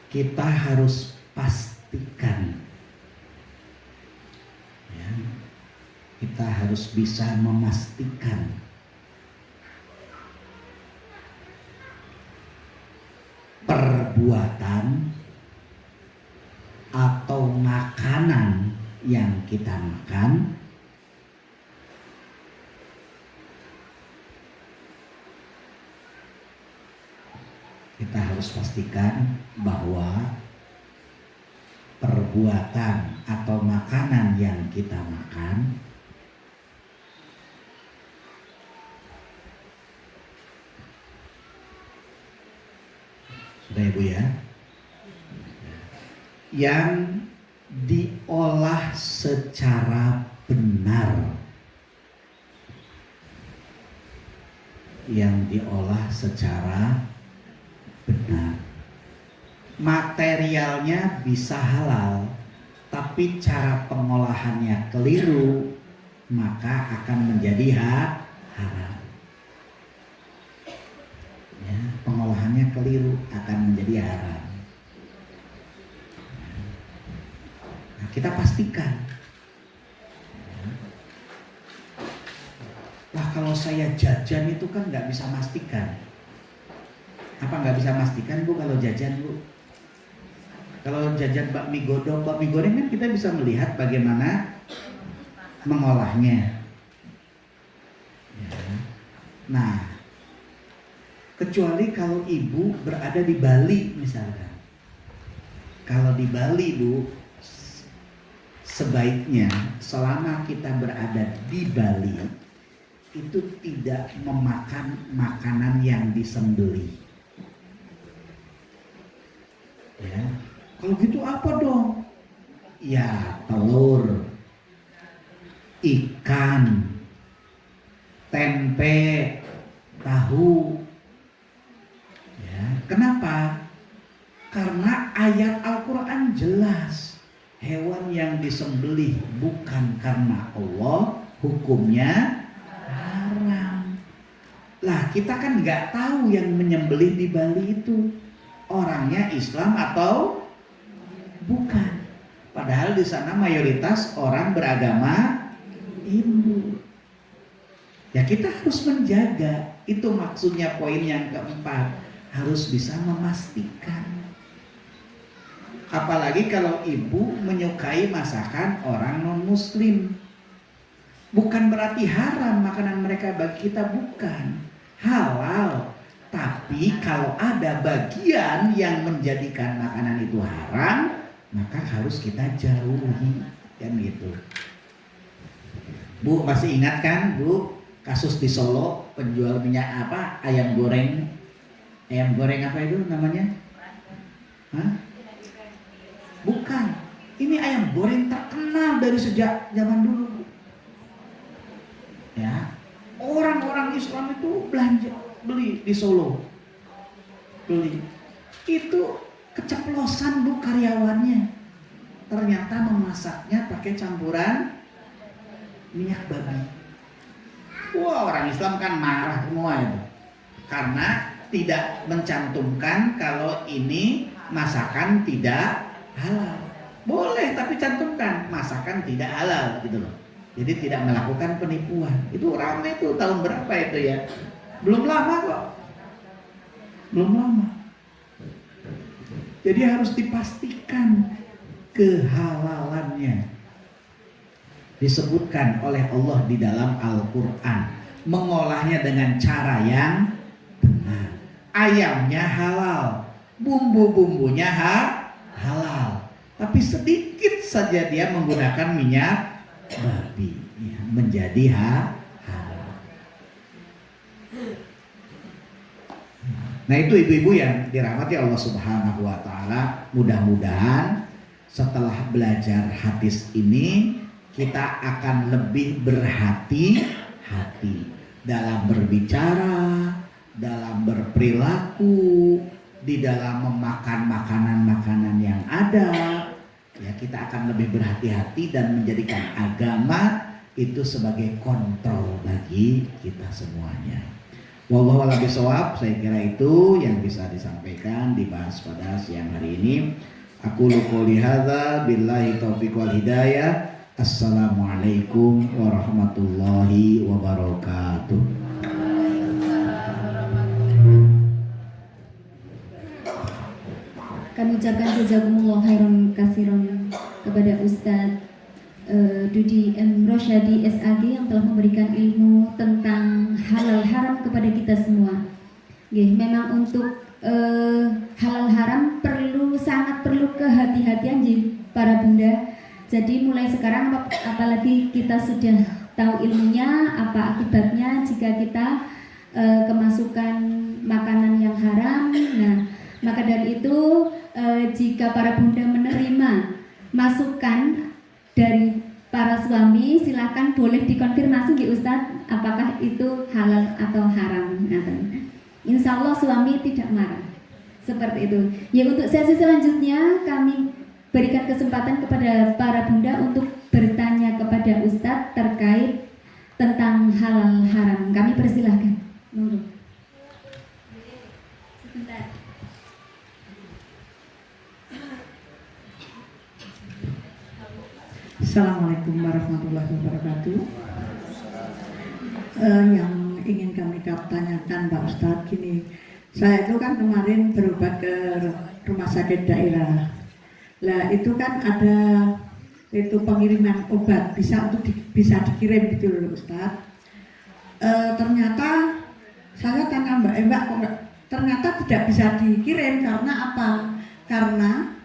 kita harus pastikan, ya, kita harus bisa memastikan perbuatan atau makanan yang kita makan kita harus pastikan bahwa perbuatan atau makanan yang kita makan sudah Ibu ya, yang diolah secara benar, yang diolah secara benar. Materialnya bisa halal, tapi cara pengolahannya keliru, maka akan menjadi haram. Ya, pengolahannya keliru akan menjadi haram. Nah, kita pastikan. Wah, kalau saya jajan itu kan nggak bisa pastikan. Apa nggak bisa pastikan Bu kalau jajan Bu? Kalau jajan bakmi godong kan kita bisa melihat bagaimana mengolahnya. Ya. Nah, kecuali kalau Ibu berada di Bali misalkan. Kalau di Bali Bu, sebaiknya selama kita berada di Bali itu tidak memakan makanan yang disembelih. Ya, kalau gitu apa dong? Ya, telur, ikan, tempe, tahu. Ya, kenapa? Karena ayat Al-Quran jelas, hewan yang disembelih bukan karena Allah, hukumnya haram. Lah, kita kan nggak tahu yang menyembelih di Bali itu orangnya Islam atau bukan. Padahal di sana mayoritas orang beragama Hindu. Ya kita harus menjaga. Itu maksudnya poin yang keempat. Harus bisa memastikan. Apalagi kalau Ibu menyukai masakan orang non-muslim. Bukan berarti haram makanan mereka bagi kita, bukan. Halal. Tapi kalau ada bagian yang menjadikan makanan itu haram, maka harus kita jauhi, kan gitu. Bu masih ingat kan Bu kasus di Solo penjual minyak apa ayam goreng apa itu namanya? Hah? Bukan, ini ayam goreng terkenal dari sejak zaman dulu Bu. Ya, orang-orang Islam itu belanja, beli di Solo, beli. Itu keceplosan Bu karyawannya. Ternyata memasaknya pakai campuran minyak babi. Wah, orang Islam kan marah semua itu. Karena tidak mencantumkan kalau ini masakan tidak halal. Boleh tapi cantumkan masakan tidak halal gitu loh. Jadi tidak melakukan penipuan. Itu ramai itu tahun berapa itu ya? Belum lama kok. Belum lama. Jadi harus dipastikan kehalalannya. Disebutkan oleh Allah di dalam Al-Quran. Mengolahnya dengan cara yang benar. Ayamnya halal, bumbu-bumbunya halal. Tapi sedikit saja dia menggunakan minyak babi, ya, menjadi halal. Nah itu ibu-ibu yang dirahmati Allah Subhanahu wa Ta'ala, mudah-mudahan setelah belajar hadis ini kita akan lebih berhati-hati dalam berbicara, dalam berperilaku, di dalam memakan makanan-makanan yang ada. Ya, kita akan lebih berhati-hati dan menjadikan agama itu sebagai kontrol bagi kita semuanya. Wallahu a'lam bishawab. Saya kira itu yang bisa disampaikan, dibahas pada siang hari ini. Aku qouli hadza billahi taufiq wal hidayah. Assalamualaikum warahmatullahi wabarakatuh. Kami ucapkan jazakumullah khairan katsiran kepada Ustadz Dudi M. Rosyadi SAG yang telah memberikan ilmu tentang halal haram kepada kita semua. Memang untuk halal haram sangat perlu kehati-hatian para bunda. Jadi mulai sekarang apalagi kita sudah tahu ilmunya, apa akibatnya jika kita kemasukan makanan yang haram. Nah, maka dari itu jika para bunda menerima masukan dari para suami, silakan boleh dikonfirmasi di Ustadz apakah itu halal atau haram. Insya Allah suami tidak marah. Seperti itu. Ya, untuk sesi selanjutnya kami berikan kesempatan kepada para bunda untuk bertanya kepada Ustadz terkait tentang halal haram. Kami persilahkan. Sebentar. Assalamualaikum warahmatullahi wabarakatuh. Yang ingin kami tanyakan Pak Ustadz gini, saya itu kan kemarin berobat ke rumah sakit daerah. Lah itu kan ada itu pengiriman obat bisa bisa dikirim gitu loh Ustadz. Ternyata saya tanya Mbak kok ternyata tidak bisa dikirim karena apa? Karena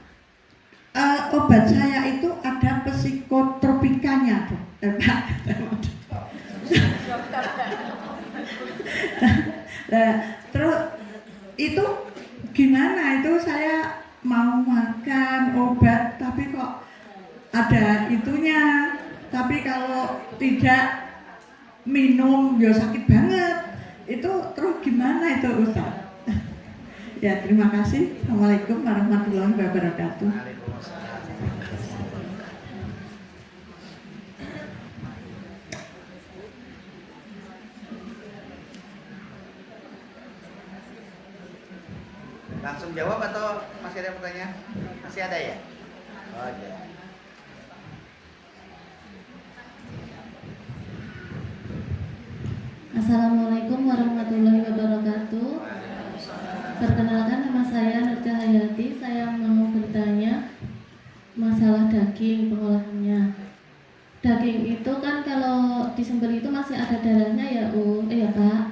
obat saya itu ada psikotropikanya, Pak. Nah, terus itu gimana? Itu saya mau makan obat tapi kok ada itunya. Tapi kalau tidak minum ya sakit banget. Itu terus gimana itu Ustaz? Ya, terima kasih. Assalamualaikum warahmatullahi wabarakatuh. Langsung jawab atau masih ada pertanyaan? Masih ada ya? Oh, ada. Assalamualaikum warahmatullahi wabarakatuh. Perkenalkan, nama saya Nur Cahayati. Saya mau bertanya masalah daging pengolahannya. Daging itu kan kalau disembelih itu masih ada darahnya ya, ya Pak.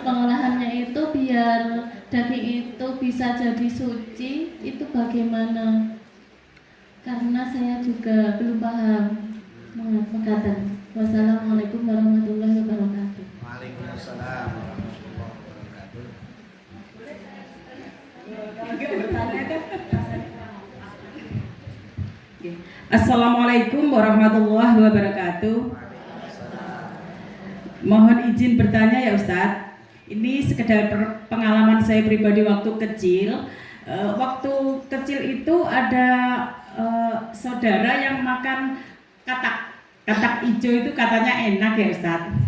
Pengolahannya itu biar daging itu bisa jadi suci, itu bagaimana? Karena saya juga belum paham. Mengatakan wassalamualaikum warahmatullahi wabarakatuh. Waalaikumsalam warahmatullahi wabarakatuh. Assalamualaikum warahmatullahi wabarakatuh. Mohon izin bertanya ya Ustadz. Ini sekedar pengalaman saya pribadi waktu kecil. Waktu kecil itu ada saudara yang makan katak hijau itu katanya enak ya Ustadz.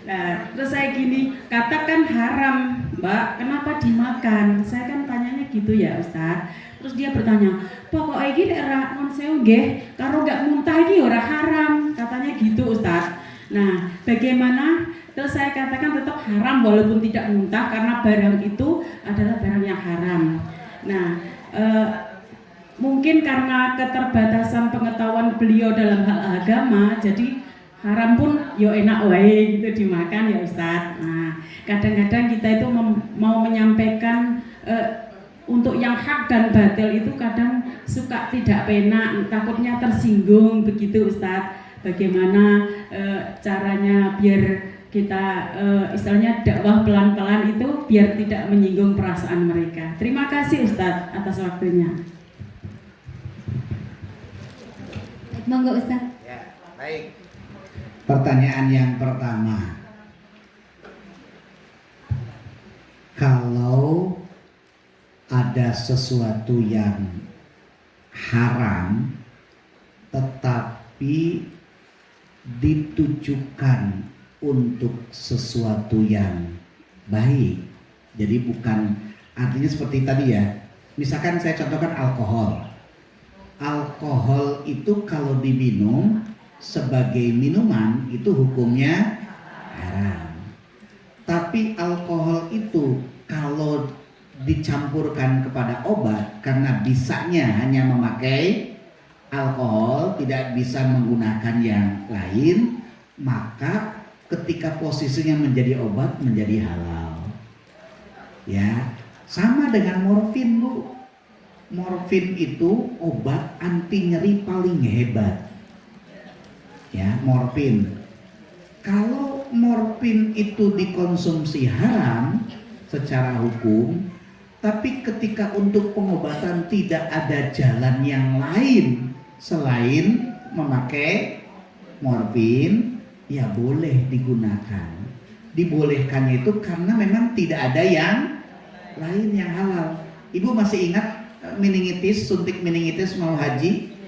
Nah, terus saya gini, katak kan haram, Mbak, kenapa dimakan? Saya kan tanyanya gitu ya Ustadz. Terus dia bertanya, pokoknya ini ora non sewu nggih, karo gak muntah ini ora haram, katanya gitu Ustadz. Nah, bagaimana? Terus saya katakan tetap haram walaupun tidak muntah karena barang itu adalah barang yang haram. Nah, mungkin karena keterbatasan pengetahuan beliau dalam hal agama, jadi haram pun yo enak wae gitu dimakan ya Ustadz. Nah, kadang-kadang kita itu mau menyampaikan untuk yang hak dan batil itu kadang suka tidak penak, takutnya tersinggung begitu Ustadz. Bagaimana caranya biar kita istilahnya dakwah pelan-pelan itu biar tidak menyinggung perasaan mereka. Terima kasih Ustadz atas waktunya. Monggo Ustadz. Ya, baik. Pertanyaan yang pertama, kalau ada sesuatu yang haram tetapi ditujukan untuk sesuatu yang baik, jadi bukan, artinya seperti tadi ya, misalkan saya contohkan alkohol itu kalau diminum sebagai minuman itu hukumnya haram. Tapi alkohol itu kalau dicampurkan kepada obat, karena bisanya hanya memakai alkohol, tidak bisa menggunakan yang lain, maka ketika posisinya menjadi obat menjadi halal. Ya, sama dengan morfin, Bu. Morfin itu obat anti nyeri paling hebat. Ya, morfin. Kalau morfin itu dikonsumsi haram secara hukum, tapi ketika untuk pengobatan tidak ada jalan yang lain selain memakai morfin, ya boleh digunakan. Dibolehkannya itu karena memang tidak ada yang lain yang halal. Ibu masih ingat meningitis, suntik meningitis mau haji?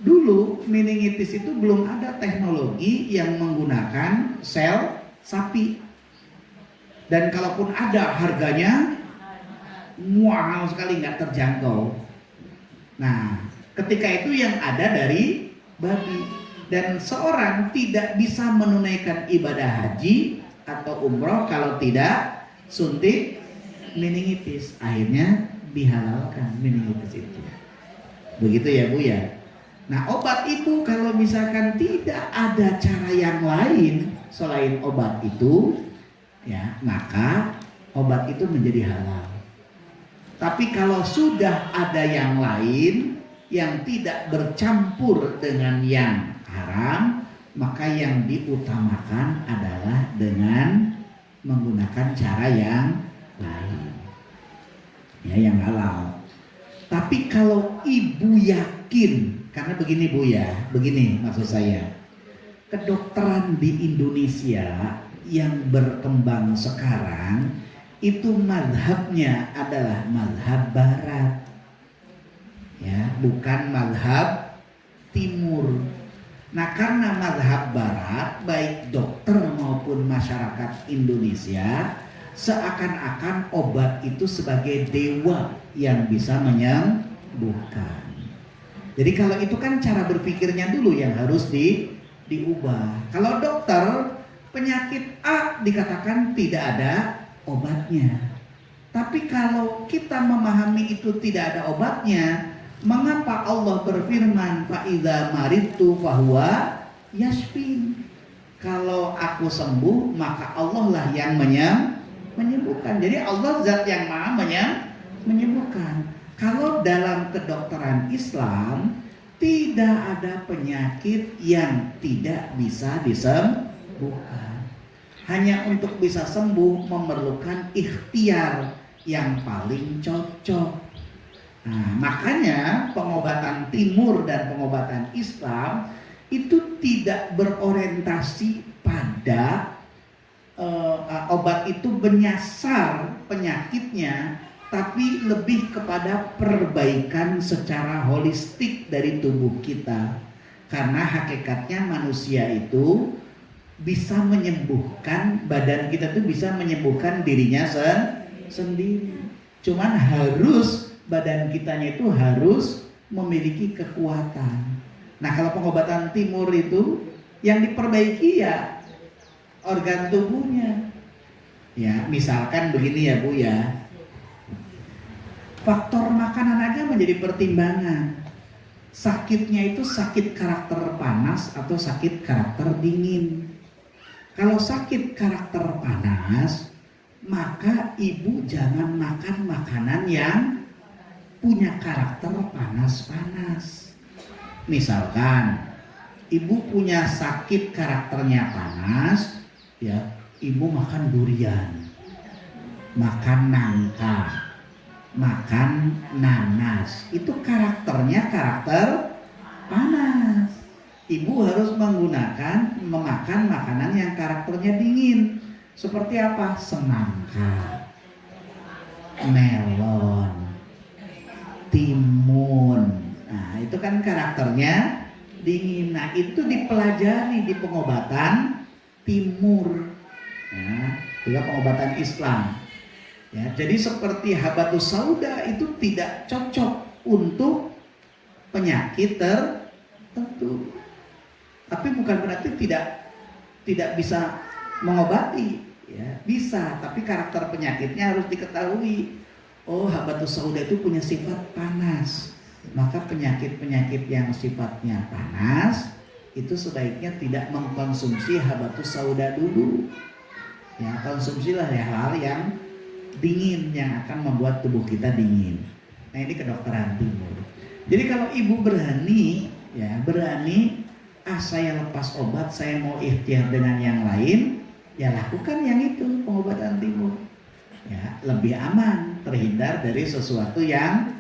Dulu meningitis itu belum ada teknologi yang menggunakan sel sapi. Dan kalaupun ada, harganya mahal sekali, nggak terjangkau. Nah, ketika itu yang ada dari babi. Dan seorang tidak bisa menunaikan ibadah haji atau umroh kalau tidak suntik meningitis. Akhirnya dihalalkan meningitis itu. Begitu ya Bu ya. Nah, obat itu kalau misalkan tidak ada cara yang lain selain obat itu, ya, maka obat itu menjadi halal. Tapi kalau sudah ada yang lain yang tidak bercampur dengan yang haram, maka yang diutamakan adalah dengan menggunakan cara yang lain, ya, yang halal. Tapi kalau ibu yakin, karena begini Bu ya, begini maksud saya, kedokteran di Indonesia yang berkembang sekarang itu mazhabnya adalah mazhab barat, ya, bukan mazhab timur. Nah, karena mazhab barat, baik dokter maupun masyarakat Indonesia seakan-akan obat itu sebagai dewa yang bisa menyembuhkan. Jadi kalau itu kan cara berpikirnya dulu yang harus diubah. Kalau dokter, penyakit A dikatakan tidak ada obatnya. Tapi kalau kita memahami itu tidak ada obatnya, mengapa Allah berfirman fa idza maridtu fahuwa yashfin? Kalau aku sembuh, maka Allah lah yang menyembuhkan. Jadi Allah zat yang maha menyembuhkan. Kalau dalam kedokteran Islam tidak ada penyakit yang tidak bisa disembuhkan. Hanya untuk bisa sembuh memerlukan ikhtiar yang paling cocok. Nah, makanya pengobatan timur dan pengobatan Islam itu tidak berorientasi pada obat itu menyasar penyakitnya, tapi lebih kepada perbaikan secara holistik dari tubuh kita. Karena hakikatnya manusia itu bisa menyembuhkan, badan kita tuh bisa menyembuhkan dirinya sendiri. Cuman harus badan kitanya itu harus memiliki kekuatan. Nah, kalau pengobatan timur itu yang diperbaiki ya organ tubuhnya. Ya, misalkan begini ya Bu ya. Faktor makanan aja menjadi pertimbangan. Sakitnya itu sakit karakter panas atau sakit karakter dingin. Kalau sakit karakter panas, maka ibu jangan makan makanan yang punya karakter panas-panas. Misalkan ibu punya sakit karakternya panas, ya ibu makan durian, makan nangka, makan nanas, itu karakternya karakter panas. Ibu harus memakan makanan yang karakternya dingin. Seperti apa? Semangka, melon, timun. Nah, itu kan karakternya dingin. Nah, itu dipelajari di pengobatan timur. Ya, juga pengobatan Islam. Ya, jadi seperti habatus sauda itu tidak cocok untuk penyakit tertentu. Tapi bukan berarti tidak bisa mengobati, ya bisa. Tapi karakter penyakitnya harus diketahui. Oh, habatus sauda itu punya sifat panas. Maka penyakit-penyakit yang sifatnya panas itu sebaiknya tidak mengkonsumsi habatus sauda dulu. Ya, konsumsilah hal-hal yang dingin yang akan membuat tubuh kita dingin. Nah, ini kedokteran timur. Jadi kalau ibu berani, saya lepas obat, saya mau ikhtiar dengan yang lain, ya lakukan yang itu, pengobatan timur. Ya, lebih aman, terhindar dari sesuatu yang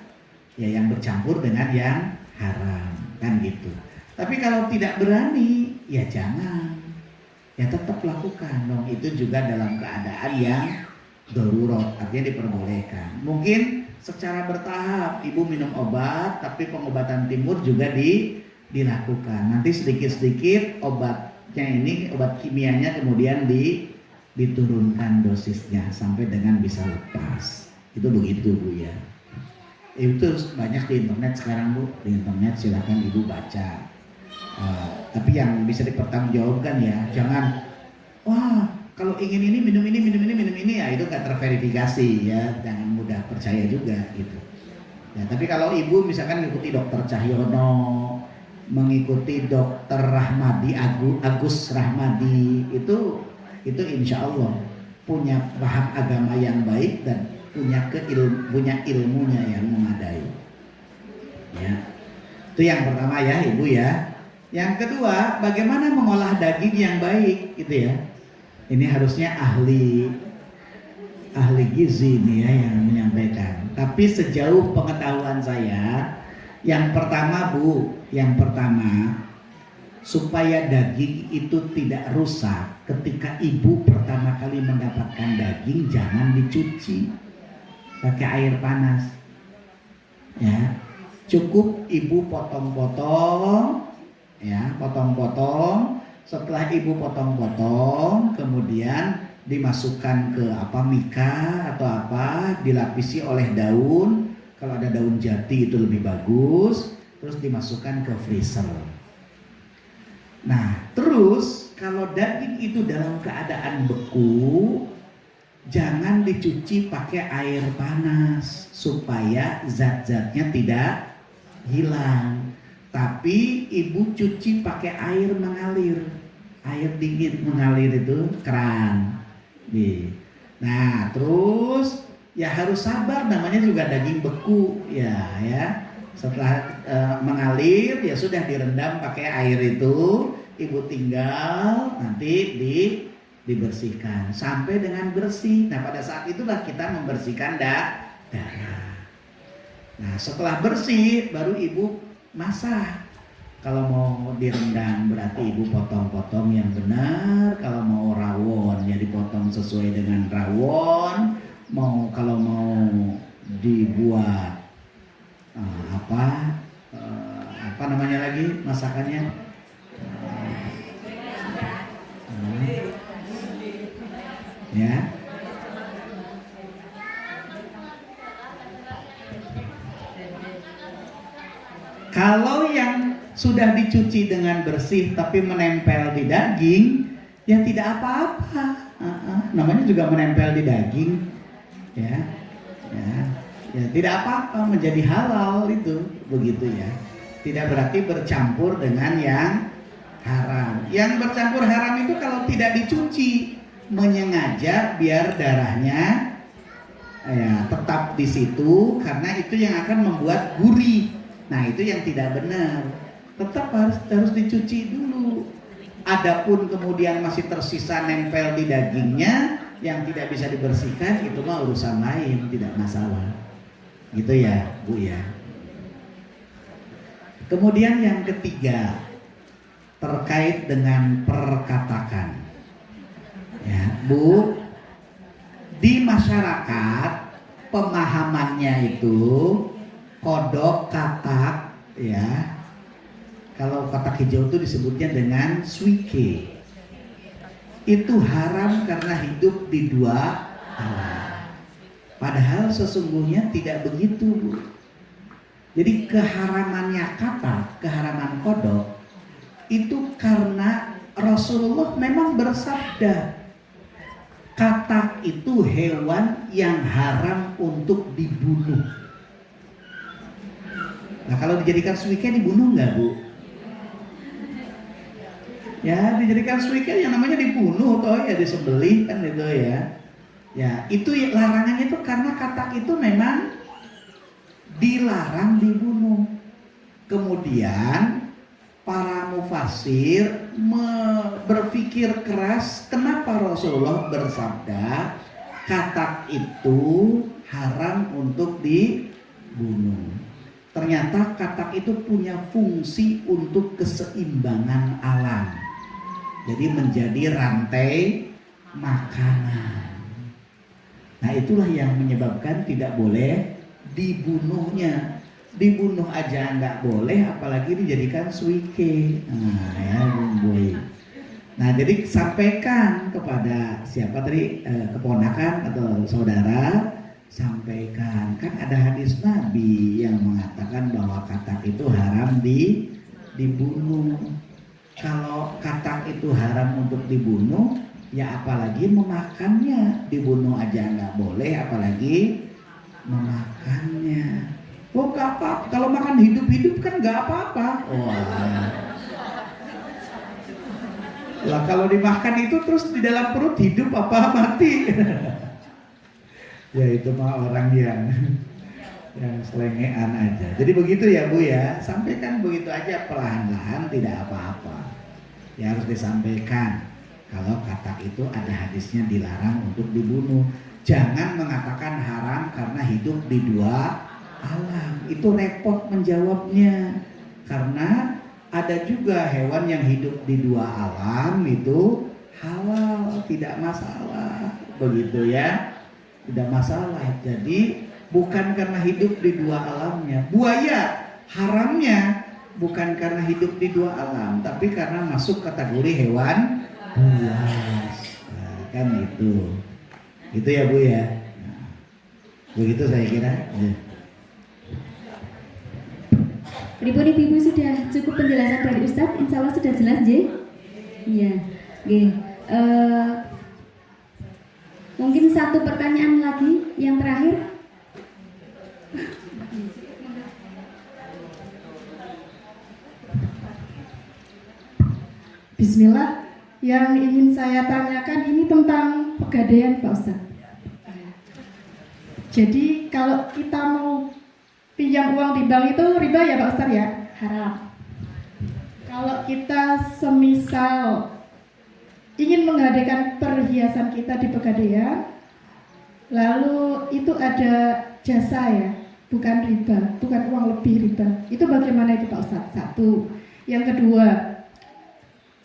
bercampur dengan yang haram, kan gitu. Tapi kalau tidak berani, ya jangan. Ya tetap lakukan dong. Itu juga dalam keadaan yang darurat, artinya diperbolehkan. Mungkin secara bertahap ibu minum obat, tapi pengobatan timur juga dilakukan. Nanti sedikit-sedikit obatnya ini, obat kimianya kemudian diturunkan dosisnya sampai dengan bisa lepas. Itu begitu Bu ya. Itu banyak di internet sekarang Bu. Di internet silakan ibu baca. Tapi yang bisa dipertanggungjawabkan ya, jangan kalau ingin ini minum ini ya itu nggak terverifikasi ya, jangan mudah percaya juga gitu. Ya, tapi kalau ibu misalkan mengikuti dokter Cahyono, mengikuti dokter Rahmadi Agus Rahmadi, itu insya Allah punya paham agama yang baik dan punya ilmunya yang memadai. Ya, itu yang pertama ya ibu ya. Yang kedua, bagaimana mengolah daging yang baik gitu ya. Ini harusnya ahli gizi nih ya yang menyampaikan. Tapi sejauh pengetahuan saya, yang pertama supaya daging itu tidak rusak, ketika ibu pertama kali mendapatkan daging jangan dicuci pakai air panas. Ya, cukup ibu potong-potong. Ya, potong-potong. Setelah ibu potong-potong, kemudian dimasukkan ke mika atau dilapisi oleh daun. Kalau ada daun jati itu lebih bagus. Terus dimasukkan ke freezer. Nah, terus kalau daging itu dalam keadaan beku, jangan dicuci pakai air panas supaya zat-zatnya tidak hilang. Tapi ibu cuci pakai air mengalir, air dingin mengalir itu keran. Nih. Nah, terus ya harus sabar, namanya juga daging beku ya. Setelah mengalir ya sudah direndam pakai air itu, ibu tinggal nanti dibersihkan sampai dengan bersih. Nah, pada saat itulah kita membersihkan darah. Nah, setelah bersih baru ibu masak. Kalau mau direndam berarti ibu potong-potong yang benar. Kalau mau rawon ya dipotong sesuai dengan rawon. Kalau mau dibuat apa namanya lagi masakannya? Ya. Kalau yang sudah dicuci dengan bersih tapi menempel di daging, ya tidak apa-apa. Namanya juga menempel di daging, ya, ya tidak apa-apa, menjadi halal itu, begitu ya. Tidak berarti bercampur dengan yang haram. Yang bercampur haram itu kalau tidak dicuci, menyengaja biar darahnya ya tetap di situ, karena itu yang akan membuat gurih. Nah, itu yang tidak benar. Tetap harus dicuci dulu. Adapun kemudian masih tersisa nempel di dagingnya yang tidak bisa dibersihkan, itu mah urusan lain, tidak masalah. Gitu ya, Bu ya. Kemudian yang ketiga terkait dengan perkatakan. Ya, Bu, di masyarakat pemahamannya itu kodok, katak, ya. Kalau katak hijau itu disebutnya dengan suike. Itu haram karena hidup di dua alam. Padahal sesungguhnya tidak begitu, Bu. Jadi keharamannya katak, keharaman kodok, itu karena Rasulullah memang bersabda, katak itu hewan yang haram untuk dibunuh. Nah, kalau dijadikan suike dibunuh nggak, Bu? Ya, dijadikan suike yang namanya dibunuh toh, ya disembelih kan itu ya. Ya, itu larangannya itu karena katak itu memang dilarang dibunuh. Kemudian para mufasir berpikir keras, kenapa Rasulullah bersabda katak itu haram untuk dibunuh. Ternyata katak itu punya fungsi untuk keseimbangan alam. Jadi menjadi rantai makanan. Nah, itulah yang menyebabkan tidak boleh dibunuhnya. Dibunuh aja nggak boleh, apalagi dijadikan suike. Nah, ya, Bung Boy. Nah, jadi sampaikan kepada siapa tadi, keponakan atau saudara, sampaikan. Kan ada hadis Nabi yang mengatakan bahwa katak itu haram dibunuh. Kalau katak itu haram untuk dibunuh, ya apalagi memakannya. Dibunuh aja nggak boleh, apalagi memakannya. Oh, gak apa-apa. Kalau makan hidup-hidup kan nggak apa-apa. Wah. Lah kalau dimakan itu terus di dalam perut hidup apa mati? Ya itu mah orang yang selengean aja. Jadi begitu ya, Bu ya. Sampaikan begitu aja perlahan-lahan, tidak apa-apa. Ya harus disampaikan. Kalau katak itu ada hadisnya dilarang untuk dibunuh. Jangan mengatakan haram karena hidup di dua alam. Itu repot menjawabnya. Karena ada juga hewan yang hidup di dua alam itu halal, tidak masalah. Begitu ya. Tidak masalah. Jadi bukan karena hidup di dua alamnya. Buaya haramnya bukan karena hidup di dua alam, tapi karena masuk kategori hewan buas. Nah, kan itu. Itu ya, Bu ya. Nah, begitu saya kira. Ya. Pripun Ibu sudah cukup penjelasan dari Ustadz, insya Allah sudah jelas, J? Iya, mungkin satu pertanyaan lagi yang terakhir. Bismillah, yang ingin saya tanyakan ini tentang pegadaian Pak Ustadz. Jadi kalau kita mau pinjam uang di bank itu riba ya Pak Ustadz ya? Haram. Kalau kita semisal ingin menggadaikan perhiasan kita di pegadaian, lalu itu ada jasa ya, bukan riba, bukan uang lebih riba. Itu bagaimana itu Pak Ustadz? Satu. Yang kedua,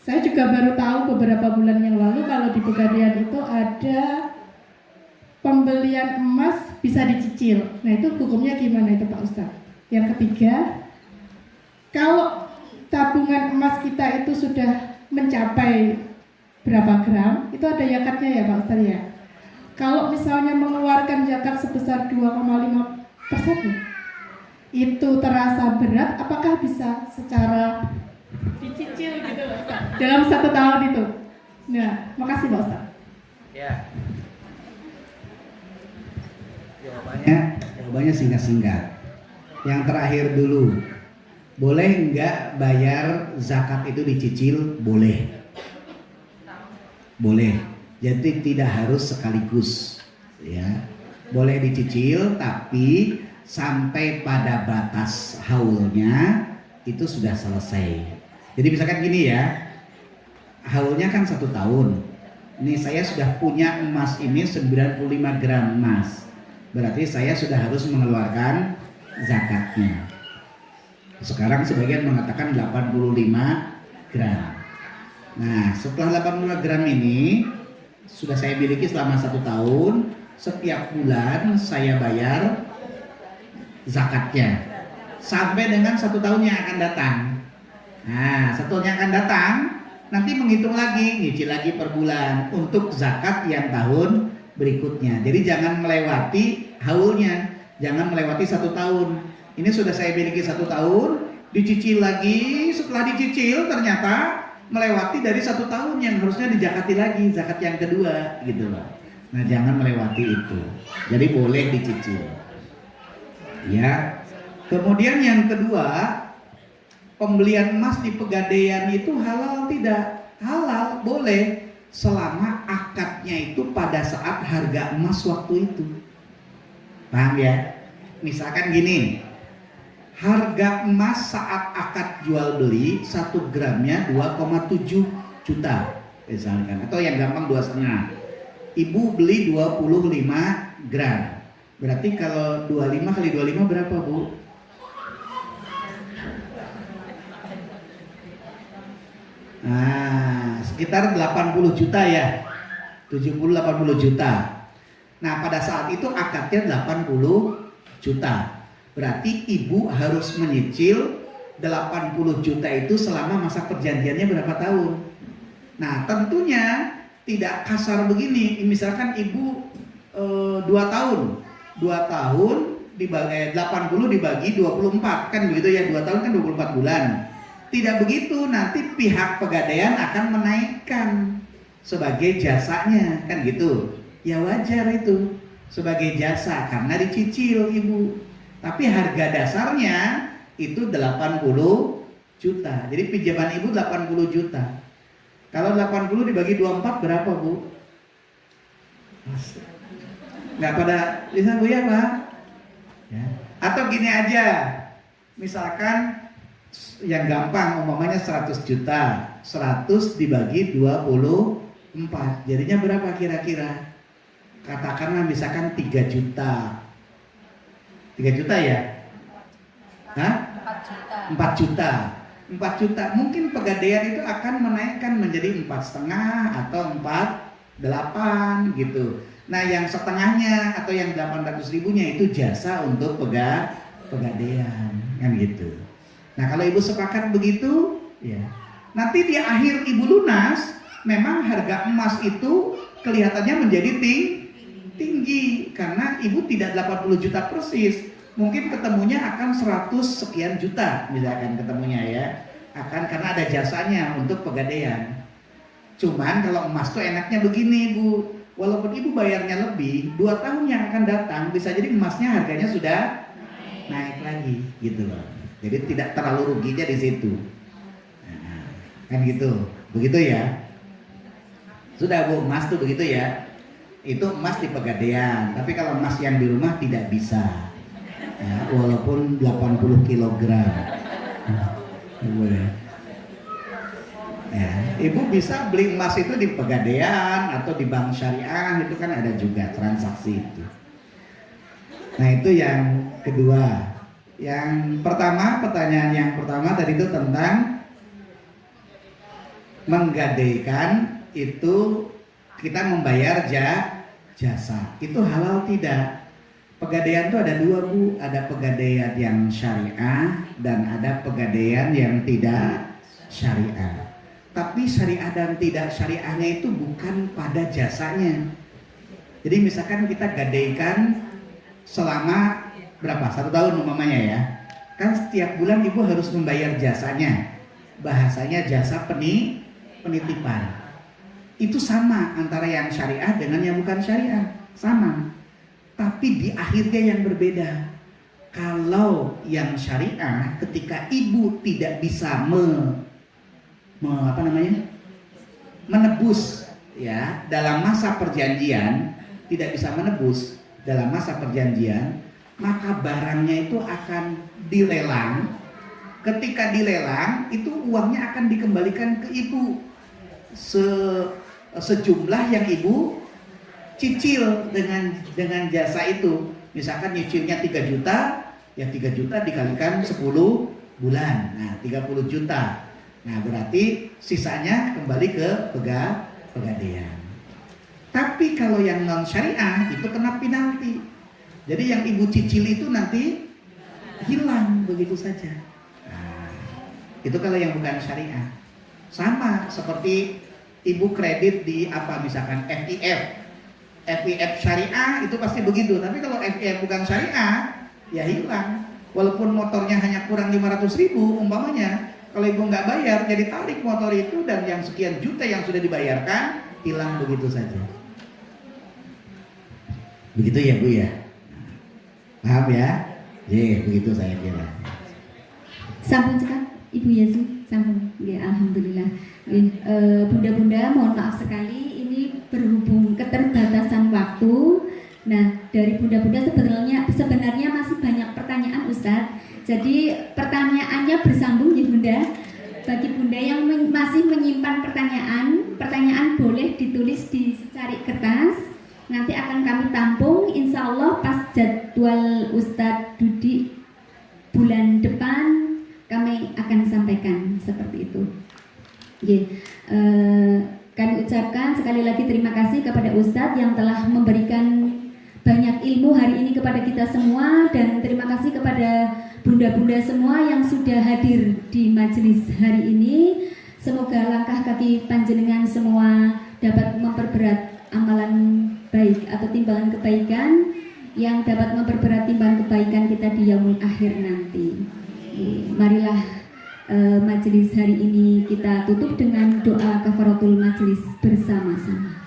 saya juga baru tahu beberapa bulan yang lalu kalau di Pegadaian itu ada pembelian emas bisa dicicil. Nah itu hukumnya gimana itu Pak Ustadz? Yang ketiga, kalau tabungan emas kita itu sudah mencapai berapa gram, itu ada zakatnya ya Pak Ustadz ya? Kalau misalnya mengeluarkan zakat sebesar 2,5%, itu terasa berat, apakah bisa secara dicicil gitu Pak Ustadz? Dalam 1 tahun itu? Nah, makasih Pak Ustadz. Ya. Jawabannya singkat-singkat. Yang terakhir dulu, boleh nggak bayar zakat itu dicicil? Boleh. Boleh. Jadi tidak harus sekaligus, ya. Boleh dicicil, tapi sampai pada batas haulnya itu sudah selesai. Jadi misalkan gini ya, haulnya kan 1 tahun. Ini saya sudah punya emas ini 95 gram emas. Berarti saya sudah harus mengeluarkan zakatnya. Sekarang sebagian mengatakan 85 gram. Nah, setelah 85 gram ini sudah saya miliki selama 1 tahun, setiap bulan saya bayar zakatnya sampai dengan 1 tahun yang akan datang. Nah, 1 tahun yang akan datang nanti menghitung lagi, nyicil lagi per bulan untuk zakat yang tahun berikutnya. Jadi jangan melewati haulnya, jangan melewati 1 tahun. Ini sudah saya miliki 1 tahun, dicicil lagi, setelah dicicil ternyata melewati dari 1 tahun yang harusnya dijakati lagi, zakat yang kedua gitu loh. Nah jangan melewati itu, jadi boleh dicicil. Ya, kemudian yang kedua, pembelian emas di Pegadaian itu halal tidak? Halal, boleh, selama akadnya itu pada saat harga emas waktu itu. Paham ya? Misalkan gini, harga emas saat akad jual beli 1 gramnya 2,7 juta misalkan, atau yang gampang 2,5. Ibu beli 25 gram. Berarti kalau 25 kali 25 berapa Bu? Nah, sekitar 80 juta ya. 70-80 juta. Nah, pada saat itu akadnya 80 juta. Berarti ibu harus menyicil 80 juta itu selama masa perjanjiannya berapa tahun. Nah, tentunya tidak kasar begini. Misalkan ibu 2 tahun. 2 tahun dibagi 80 dibagi 24 kan begitu ya, 2 tahun kan 24 bulan. Tidak begitu, nanti pihak Pegadaian akan menaikkan sebagai jasanya kan gitu. Ya wajar itu sebagai jasa karena dicicil ibu. Tapi harga dasarnya itu 80 juta. Jadi pinjaman ibu 80 juta. Kalau 80 dibagi 24 berapa Bu? Nggak pada bisa Bu ya Pak? Ya. Atau gini aja, misalkan yang gampang umpamanya 100 juta, 100 dibagi 24, jadinya berapa kira-kira? Katakanlah misalkan 3 juta. 3 juta ya? Hah? 4 juta. 4 juta. Mungkin Pegadaian itu akan menaikkan menjadi 4,5 atau 4,8 gitu. Nah yang setengahnya atau yang 800 ribunya itu jasa untuk Pegadaian kan gitu. Nah kalau ibu sepakat begitu, ya nanti di akhir ibu lunas, memang harga emas itu kelihatannya menjadi tinggi karena ibu tidak 80 juta persis, mungkin ketemunya akan 100 sekian juta misalkan ketemunya ya, akan karena ada jasanya untuk Pegadaian. Cuman kalau emas tuh enaknya begini Bu, walaupun ibu bayarnya lebih, 2 tahun yang akan datang bisa jadi emasnya harganya sudah naik lagi gitu loh. Jadi tidak terlalu ruginya di situ. Nah, kan gitu. Begitu ya. Sudah Bu, emas tuh begitu ya. Itu emas di Pegadaian. Tapi kalau emas yang di rumah tidak bisa. Ya, walaupun 80 kilogram. Ya, ibu bisa beli emas itu di Pegadaian atau di bank syariah, itu kan ada juga transaksi itu. Nah itu yang kedua. Yang pertama, pertanyaan yang pertama tadi itu tentang menggadaikan itu kita membayar jasa. Itu halal tidak? Pegadaian itu ada dua, Bu. Ada pegadaian yang syariah dan ada pegadaian yang tidak syariah. Tapi syariah dan tidak syariahnya itu bukan pada jasanya. Jadi misalkan kita gadaikan selama berapa? 1 tahun umpamanya ya. Kan setiap bulan ibu harus membayar jasanya. Bahasanya jasa penitipan. Itu sama antara yang syariah dengan yang bukan syariah. Sama. Tapi di akhirnya yang berbeda. Kalau yang syariah ketika ibu tidak bisa menebus ya dalam masa perjanjian, tidak bisa menebus dalam masa perjanjian, maka barangnya itu akan dilelang. Ketika dilelang, itu uangnya akan dikembalikan ke ibu sejumlah yang ibu cicil dengan jasa itu. Misalkan nyicilnya 3 juta, ya 3 juta dikalikan 10 bulan. Nah, 30 juta. Nah, berarti sisanya kembali ke pegadaian. Tapi kalau yang non syariah itu kena penalti. Jadi yang ibu cicil itu nanti hilang begitu saja. Nah, itu kalau yang bukan syariah. Sama seperti ibu kredit di apa misalkan FIF syariah itu pasti begitu. Tapi kalau FIF bukan syariah ya hilang. Walaupun motornya hanya kurang 500.000 umpamanya, kalau ibu nggak bayar jadi tarik motor itu dan yang sekian juta yang sudah dibayarkan hilang begitu saja. Begitu ya Bu ya? Paham ya? Begitu saya kira. Sampun cekak Ibu Yasu, sampun. Ya, alhamdulillah. Bunda-bunda, mohon maaf sekali ini berhubung keterbatasan waktu. Nah, dari bunda-bunda sebenarnya masih banyak pertanyaan Ustadz. Jadi pertanyaannya bersambung ya Bunda. Bagi Bunda yang masih menyimpan pertanyaan boleh ditulis di secari kertas. Nanti akan kami tampung, insya Allah pas jadwal Ustadz Dudi bulan depan kami akan sampaikan seperti itu. Kami ucapkan sekali lagi terima kasih kepada Ustadz yang telah memberikan banyak ilmu hari ini kepada kita semua, dan terima kasih kepada bunda-bunda semua yang sudah hadir di majelis hari ini. Semoga langkah kaki panjenengan semua dapat memperberat amalan baik atau timbangan kebaikan yang dapat memperberat timbangan kebaikan kita di yaumul akhir nanti. Marilah majelis hari ini kita tutup dengan doa kafaratul majelis bersama-sama.